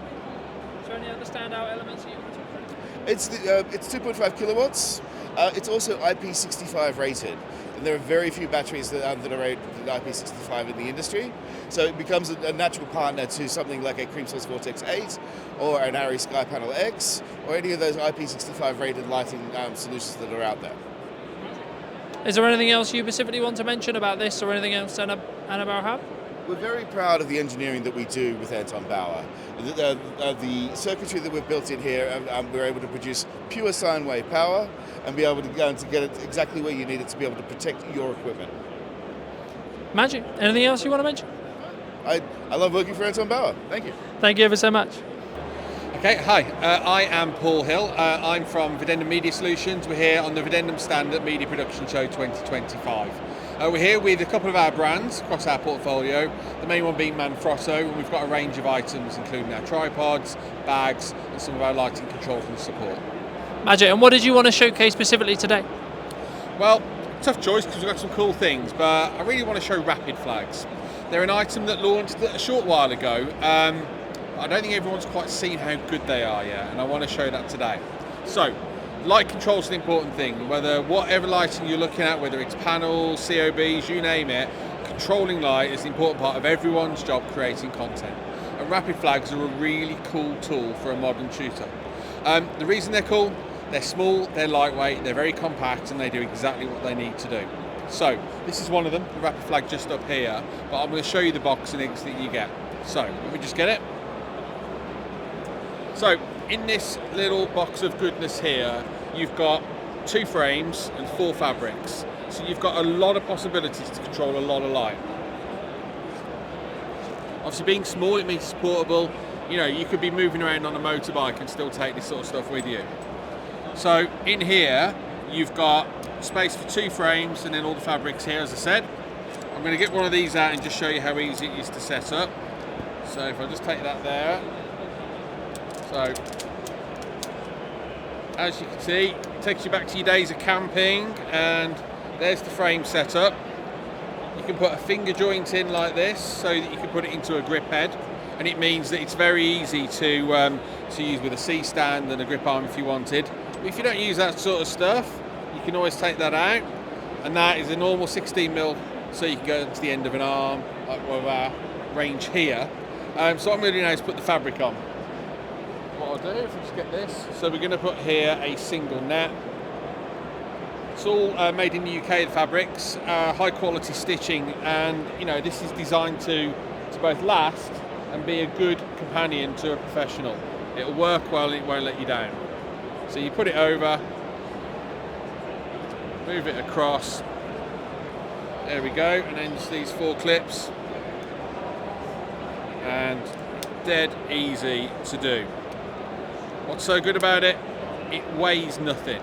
Is there any other standout elements that you want to talk about? It's 2.5 kilowatts. It's also IP65 rated, and there are very few batteries that are rated IP65 in the industry. So it becomes a natural partner to something like a CreamSource Vortex 8 or an Arri SkyPanel X or any of those IP65 rated lighting solutions that are out there. Is there anything else you specifically want to mention about this, or anything else Anton Bauer have? We're very proud of the engineering that we do with Anton Bauer. The circuitry that we've built in here, we're able to produce pure sine wave power and be able to get it exactly where you need it to be able to protect your equipment. Magic. Anything else you want to mention? I love working for Anton Bauer. Thank you. Thank you ever so much. Okay, hi, I am Paul Hill. I'm from Videndum Media Solutions. We're here on the Videndum stand at Media Production Show 2025. We're here with a couple of our brands across our portfolio, the main one being Manfrotto, and we've got a range of items including our tripods, bags, and some of our lighting controls and support. Magic, and what did you want to showcase specifically today? Well, tough choice because we've got some cool things, but I really want to show rapid flags. They're an item that launched a short while ago. I don't think everyone's quite seen how good they are yet, and I want to show that today. So, light control is an important thing. Whatever lighting you're looking at, whether it's panels, COBs, you name it, controlling light is an important part of everyone's job creating content. And rapid flags are a really cool tool for a modern shooter. The reason they're cool, they're small, they're lightweight, they're very compact, and they do exactly what they need to do. So, this is one of them, the rapid flag just up here, but I'm going to show you the box and things that you get. So, let me just get it. So, in this little box of goodness here, you've got 2 frames and 4 fabrics. So you've got a lot of possibilities to control a lot of light. Obviously being small, it means it's portable. You know, you could be moving around on a motorbike and still take this sort of stuff with you. So in here, you've got space for 2 frames and then all the fabrics here, as I said. I'm going to get one of these out and just show you how easy it is to set up. So if I just take that there. So, as you can see, it takes you back to your days of camping, and there's the frame setup. You can put a finger joint in like this so that you can put it into a grip head, and it means that it's very easy to use with a C-stand and a grip arm if you wanted. But if you don't use that sort of stuff, you can always take that out, and that is a normal 16mm, so you can go to the end of an arm, like with our range here. So what I'm going to do now is put the fabric on. What I'll do, if we just get this, so we're going to put here a single net. It's all made in the UK, the fabrics, high quality stitching, and you know, this is designed to both last and be a good companion to a professional. It'll work well and it won't let you down. So you put it over, move it across, there we go, and then just these 4 clips, and dead easy to do. What's so good about it? It weighs nothing,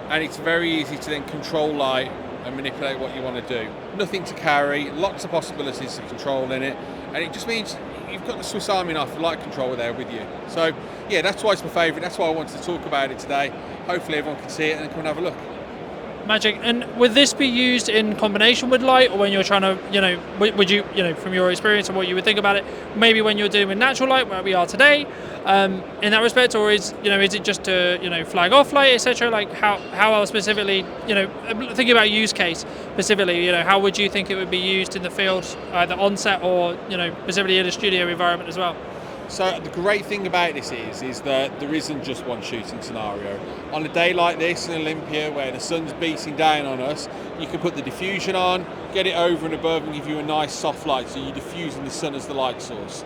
and it's very easy to then control light and manipulate what you want to do. Nothing to carry, lots of possibilities to control in it, and it just means you've got the Swiss Army knife of light control there with you. So yeah, that's why it's my favourite, that's why I wanted to talk about it today. Hopefully everyone can see it and come and have a look. Magic. And would this be used in combination with light, or when you're trying to, you know, would you, you know, from your experience and what you would think about it, maybe when you're dealing with natural light, where we are today, in that respect, or is it just to, you know, flag off light, etc.? Like how else specifically, you know, thinking about use case specifically, you know, how would you think it would be used in the field, either on set or, you know, specifically in a studio environment as well? So the great thing about this is that there isn't just one shooting scenario. On a day like this in Olympia, where the sun's beating down on us, you can put the diffusion on, get it over and above and give you a nice soft light, so you're diffusing the sun as the light source.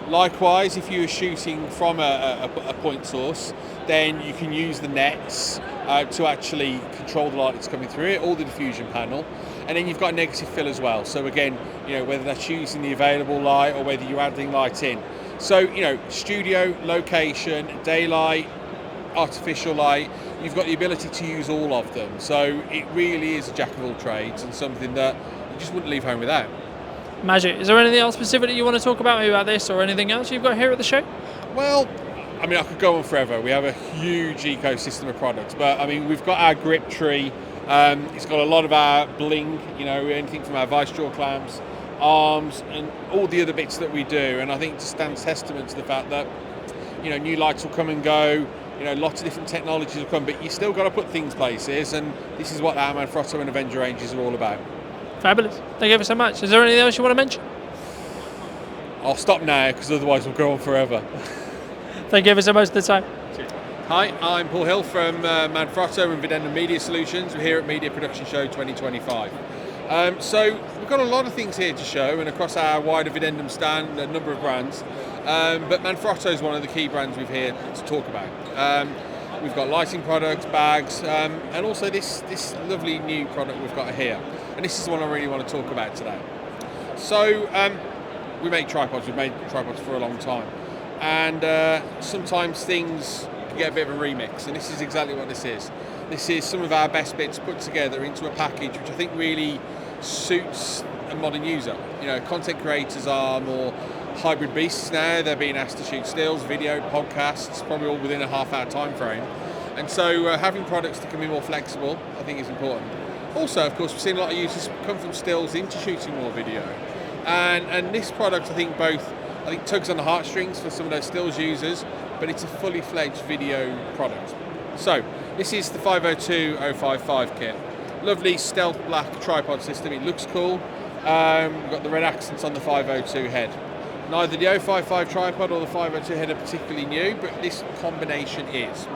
Likewise, if you were shooting from a point source, then you can use the nets to actually control the light that's coming through it, or the diffusion panel. And then you've got negative fill as well. So again, you know, whether that's using the available light or whether you're adding light in. So, you know, studio, location, daylight, artificial light, you've got the ability to use all of them. So it really is a jack of all trades, and something that you just wouldn't leave home without. Magic. Is there anything else specific that you want to talk about, maybe about this or anything else you've got here at the show? Well, I mean, I could go on forever. We have a huge ecosystem of products, but I mean, we've got our grip tree. It's got a lot of our bling, you know, anything from our vice jaw clamps, arms, and all the other bits that we do. And I think it stands testament to the fact that, you know, new lights will come and go, you know, lots of different technologies will come, but you still got to put things places, and this is what our Manfrotto and Avenger ranges are all about. Fabulous. Thank you ever so much. Is there anything else you want to mention? I'll stop now, because otherwise we'll go on forever. Thank you ever so much for the time. Hi, I'm Paul Hill from Manfrotto and Videndum Media Solutions. We're here at Media Production Show 2025. So we've got a lot of things here to show, and across our wider Videndum stand, a number of brands. But Manfrotto is one of the key brands we've here to talk about. We've got lighting products, bags, and also this lovely new product we've got here. And this is the one I really want to talk about today. So we make tripods. We've made tripods for a long time. and sometimes things can get a bit of a remix, and this is exactly what this is. This is some of our best bits put together into a package which I think really suits a modern user. You know, content creators are more hybrid beasts now. They're being asked to shoot stills, video, podcasts, probably all within a half-hour time frame. And so having products that can be more flexible, I think is important. Also, of course, we've seen a lot of users come from stills into shooting more video. And this product, I think tugs on the heartstrings for some of those stills users, but it's a fully fledged video product. So, this is the 502-055 kit. Lovely stealth black tripod system, it looks cool. We've got the red accents on the 502 head. Neither the 055 tripod or the 502 head are particularly new, but this combination is.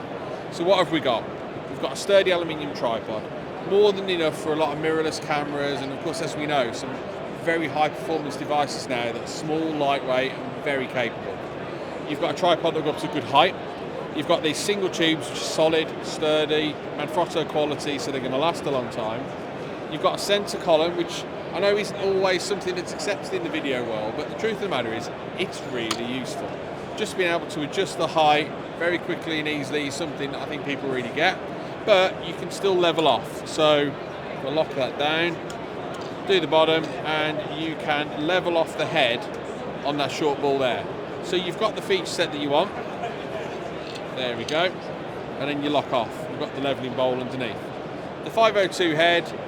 So what have we got? We've got a sturdy aluminium tripod, more than enough for a lot of mirrorless cameras, and of course, as we know, some very high performance devices now that are small, lightweight and very capable. You've got a tripod that goes up to good height. You've got these single tubes which are solid, sturdy, Manfrotto quality, so they're going to last a long time. You've got a centre column, which I know isn't always something that's accepted in the video world, but the truth of the matter is it's really useful. Just being able to adjust the height very quickly and easily is something that I think people really get, but you can still level off. So we'll lock that down, do the bottom, and you can level off the head on that short ball there. So you've got the feature set that you want. There we go. And then you lock off. You've got the levelling bowl underneath. The 502 head,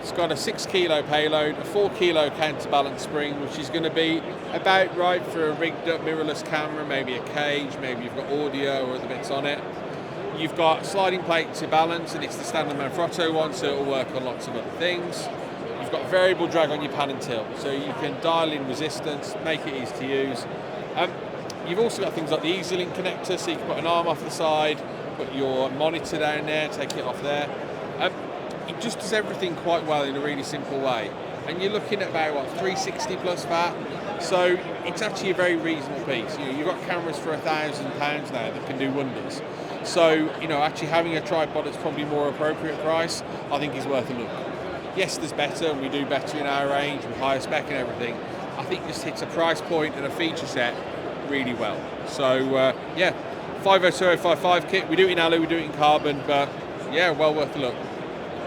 it's got a 6 kilo payload, a 4 kilo counterbalance spring, which is going to be about right for a rigged up mirrorless camera, maybe a cage, maybe you've got audio or other bits on it. You've got a sliding plate to balance, and it's the standard Manfrotto one, so it'll work on lots of other things. You've got variable drag on your pan and tilt, so you can dial in resistance, make it easy to use. You've also got things like the EasyLink connector, so you can put an arm off the side, put your monitor down there, take it off there. It just does everything quite well in a really simple way. And you're looking at about, what, 360 plus VAT? So it's actually a very reasonable piece. You know, you've got cameras for £1,000 now that can do wonders. So, you know, actually having a tripod that's probably more appropriate price, I think is worth a look. Yes, there's better, and we do better in our range with higher spec and everything. I think this hits a price point and a feature set really well. So yeah, 502-055 kit. We do it in alu, we do it in carbon, but yeah, well worth a look.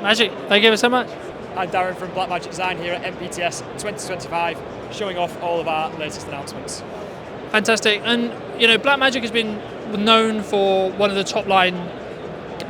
Magic, thank you so much. I'm Darren from Blackmagic Design here at MPTS 2025, showing off all of our latest announcements. Fantastic. And you know, Blackmagic has been known for one of the top line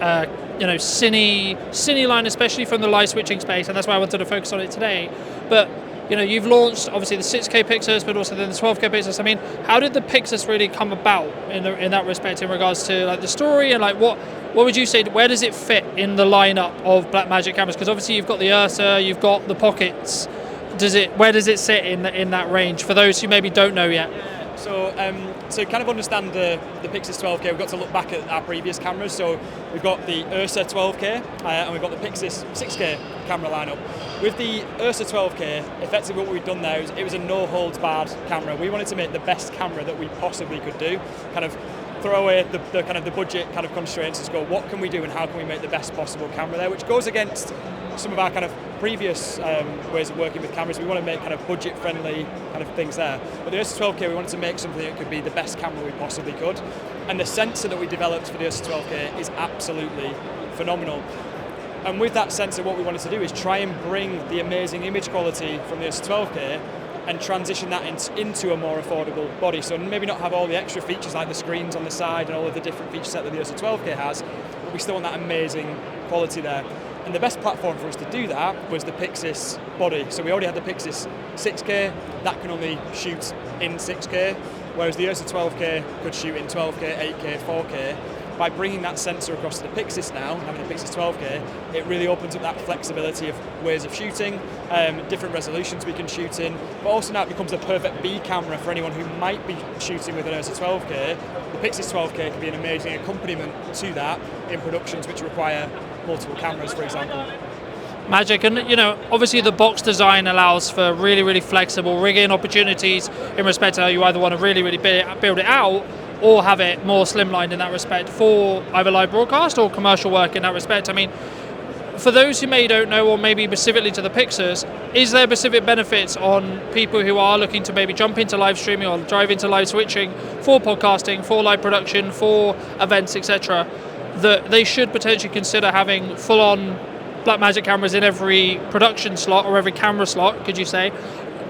cine line, especially from the light switching space, and that's why I wanted to focus on it today. But you know, you've launched obviously the 6K Pyxis, but also then the 12K Pyxis. I mean, how did the Pyxis really come about in that respect in regards to like the story, and like what would you say? Where does it fit in the lineup of Blackmagic cameras? Because obviously you've got the Ursa, you've got the Pockets. Where does it sit in that range for those who maybe don't know yet? So to kind of understand the Pyxis 12K, we've got to look back at our previous cameras. So we've got the Ursa 12K and we've got the Pyxis 6K camera lineup. With the Ursa 12K, effectively what we've done there is it was a no-holds-barred camera. We wanted to make the best camera that we possibly could do, kind of throw away the kind of the budget kind of constraints and just go, what can we do and how can we make the best possible camera there, which goes against some of our kind of previous ways of working with cameras. We want to make kind of budget-friendly kind of things there. But the Ursa 12K, we wanted to make something that could be the best camera we possibly could. And the sensor that we developed for the Ursa 12K is absolutely phenomenal. And with that sensor, what we wanted to do is try and bring the amazing image quality from the Ursa 12K and transition that into a more affordable body. So maybe not have all the extra features like the screens on the side and all of the different feature set that the Ursa 12K has, but we still want that amazing quality there. And the best platform for us to do that was the Pyxis body. So we already had the Pyxis 6K, that can only shoot in 6K, whereas the Ursa 12K could shoot in 12K, 8K, 4K. By bringing that sensor across to the Pyxis now, having the Pyxis 12K, it really opens up that flexibility of ways of shooting, different resolutions we can shoot in, but also now it becomes a perfect B camera for anyone who might be shooting with an Ursa 12K. The Pyxis 12K can be an amazing accompaniment to that in productions which require multiple cameras, for example. Magic, and you know, obviously the box design allows for really, really flexible rigging opportunities in respect to how you either want to really, really build it out or have it more slimlined in that respect for either live broadcast or commercial work in that respect. I mean, for those who maybe don't know, or maybe specifically to the Pyxis, is there specific benefits on people who are looking to maybe jump into live streaming or drive into live switching for podcasting, for live production, for events, etc., that they should potentially consider having full-on Blackmagic cameras in every production slot or every camera slot, could you say,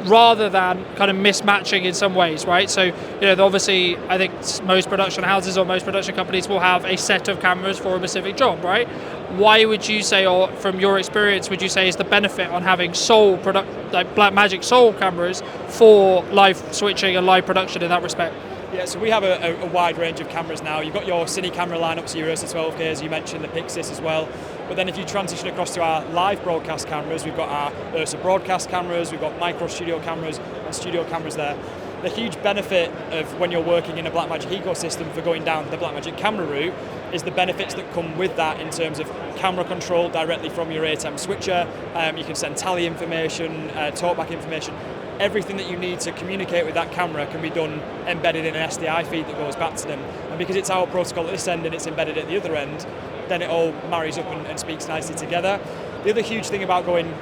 rather than kind of mismatching in some ways, right? So, obviously, I think most production houses or most production companies will have a set of cameras for a specific job, right? Why would you say, or from your experience, would you say is the benefit on having like Blackmagic sole cameras for live switching and live production in that respect? Yeah, so we have a wide range of cameras now. You've got your Cine camera lineup, so your Ursa 12K, as you mentioned, the Pyxis as well. But then if you transition across to our live broadcast cameras, we've got our Ursa broadcast cameras, we've got micro studio cameras and studio cameras there. The huge benefit of when you're working in a Blackmagic ecosystem for going down the Blackmagic camera route is the benefits that come with that in terms of camera control directly from your ATEM switcher. You can send tally information, talkback information. Everything that you need to communicate with that camera can be done embedded in an SDI feed that goes back to them. And because it's our protocol at this end and it's embedded at the other end, then it all marries up and speaks nicely together. The other huge thing about going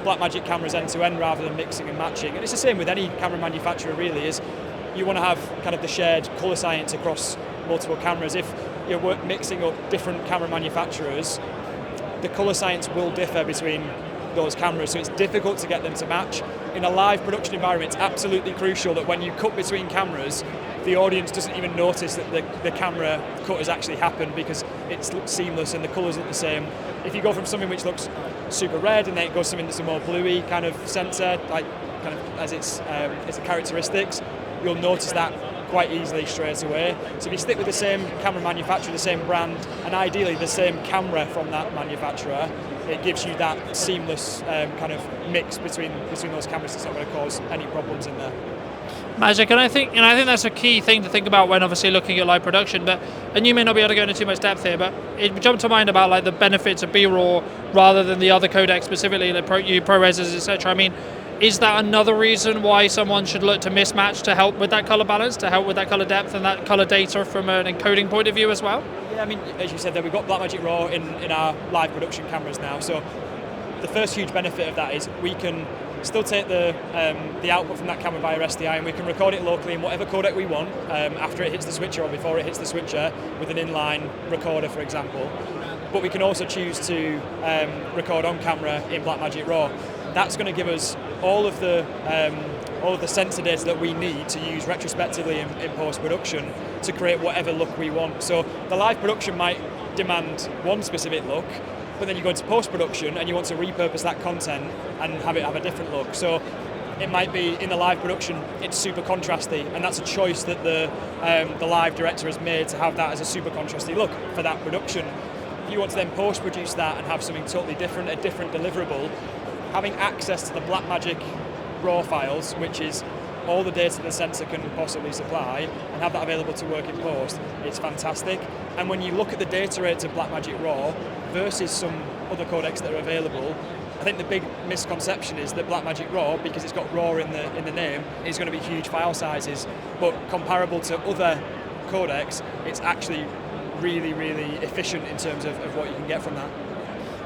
Blackmagic cameras end to end rather than mixing and matching, and it's the same with any camera manufacturer really, is you want to have kind of the shared colour science across multiple cameras. If you're mixing up different camera manufacturers, the colour science will differ between those cameras, so it's difficult to get them to match. In a live production environment, it's absolutely crucial that when you cut between cameras, the audience doesn't even notice that the camera cut has actually happened because it looks seamless and the colours look the same. If you go from something which looks super red and then it goes to something that's a more bluey kind of sensor, like kind of as its characteristics, you'll notice that quite easily straight away. So if you stick with the same camera manufacturer, the same brand, and ideally the same camera from that manufacturer, it gives you that seamless kind of mix between those cameras. It's not going to cause any problems in there. Magic, and I think that's a key thing to think about when obviously looking at live production. And you may not be able to go into too much depth here, but it jumped to mind about like the benefits of B-RAW rather than the other codecs specifically, like ProRes, etc. I mean, is that another reason why someone should look to mismatch to help with that color balance, to help with that color depth and that color data from an encoding point of view as well? Yeah, I mean, as you said there, we've got Blackmagic RAW in our live production cameras now. So the first huge benefit of that is we can still take the output from that camera via SDI and we can record it locally in whatever codec we want after it hits the switcher or before it hits the switcher with an inline recorder, for example. But we can also choose to record on camera in Blackmagic RAW. That's going to give us all of the sensor data that we need to use retrospectively in post-production to create whatever look we want. So the live production might demand one specific look, but then you go into post-production and you want to repurpose that content and have it have a different look. So it might be in the live production, it's super contrasty, and that's a choice that the live director has made to have that as a super contrasty look for that production. If you want to then post-produce that and have something totally different, a different deliverable, having access to the Blackmagic RAW files, which is all the data the sensor can possibly supply, and have that available to work in post, it's fantastic. And when you look at the data rates of Blackmagic RAW versus some other codecs that are available, I think the big misconception is that Blackmagic RAW, because it's got RAW in the name, is going to be huge file sizes. But comparable to other codecs, it's actually really, really efficient in terms of what you can get from that.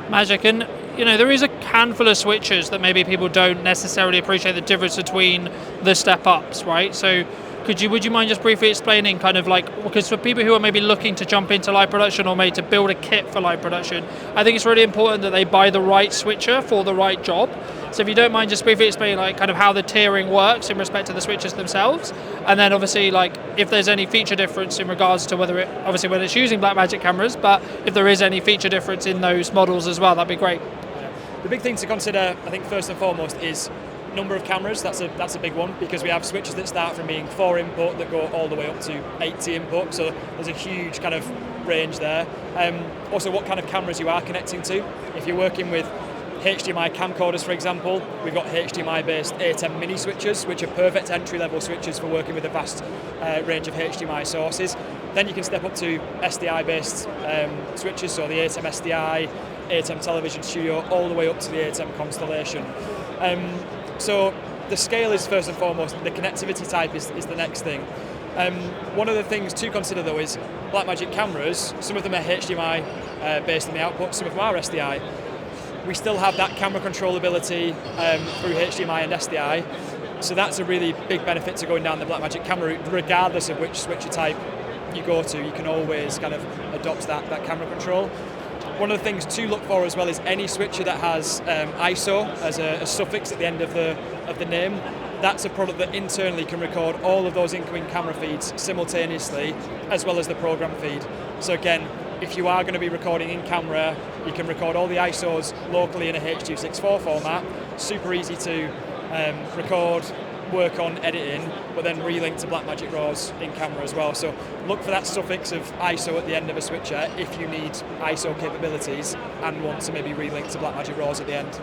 Magic, and there is a handful of switches that maybe people don't necessarily appreciate the difference between the step ups, right? So would you mind just briefly explaining kind of like, because for people who are maybe looking to jump into live production or maybe to build a kit for live production, I think it's really important that they buy the right switcher for the right job. So if you don't mind just briefly explaining like kind of how the tiering works in respect to the switches themselves, and then obviously like if there's any feature difference in regards to whether obviously when it's using Blackmagic cameras, but if there is any feature difference in those models as well, that'd be great. The big thing to consider, I think first and foremost, is number of cameras. That's a big one, because we have switches that start from being 4 input that go all the way up to 80 input, so there's a huge kind of range there. Also what kind of cameras you are connecting to. If you're working with HDMI camcorders, for example, we've got HDMI based ATEM mini switches, which are perfect entry level switches for working with a vast range of HDMI sources. Then you can step up to SDI based switches, so the ATEM SDI, ATEM Television Studio, all the way up to the ATEM Constellation. So the scale is first and foremost, the connectivity type is the next thing. One of the things to consider though is Blackmagic cameras, some of them are HDMI based on the output, some of them are SDI. we still have that camera controllability through HDMI and SDI. So that's a really big benefit to going down the Blackmagic camera route, regardless of which switcher type you go to. You can always kind of adopt that camera control. One of the things to look for as well is any switcher that has ISO as a suffix at the end of the name. That's a product that internally can record all of those incoming camera feeds simultaneously, as well as the program feed. So again, if you are going to be recording in camera, you can record all the ISOs locally in a H.264 format. Super easy to record, work on, editing, but then relink to Blackmagic RAWs in camera as well. So look for that suffix of ISO at the end of a switcher if you need ISO capabilities and want to maybe relink to Blackmagic RAWs at the end.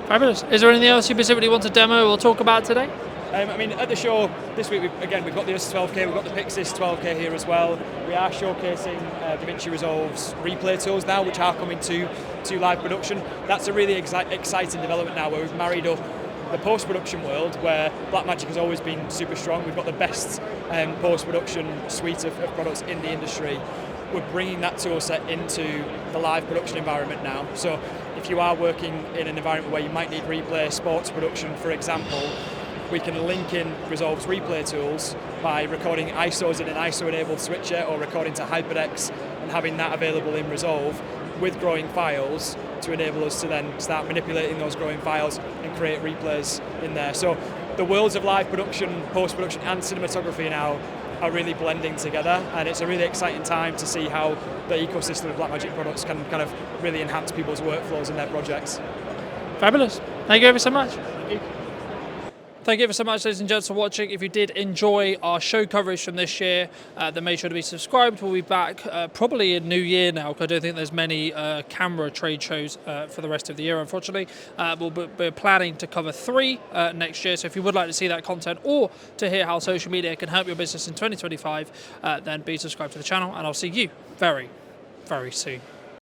Fabulous. Is there anything else you specifically want to demo or talk about today? I mean, at the show this week, we've got the Ursa 12K, we've got the Pyxis 12K here as well. We are showcasing DaVinci Resolve's replay tools now, which are coming to live production. That's a really exciting development now, where we've married up the post-production world, where Blackmagic has always been super strong. We've got the best post-production suite of products in the industry. We're bringing that tool set into the live production environment now. So if you are working in an environment where you might need replay, sports production, for example, we can link in Resolve's replay tools by recording ISOs in an ISO-enabled switcher or recording to HyperDex and having that available in Resolve with growing files to enable us to then start manipulating those growing files and create replays in there. So the worlds of live production, post-production and cinematography now are really blending together, and it's a really exciting time to see how the ecosystem of Blackmagic products can kind of really enhance people's workflows in their projects. Fabulous. Thank you ever so much. Thank you. Thank you ever so much, ladies and gents, for watching. If you did enjoy our show coverage from this year, then make sure to be subscribed. We'll be back probably in New Year now, because I don't think there's many camera trade shows for the rest of the year, unfortunately. We're planning to cover 3 next year, so if you would like to see that content or to hear how social media can help your business in 2025, then be subscribed to the channel, and I'll see you very, very soon.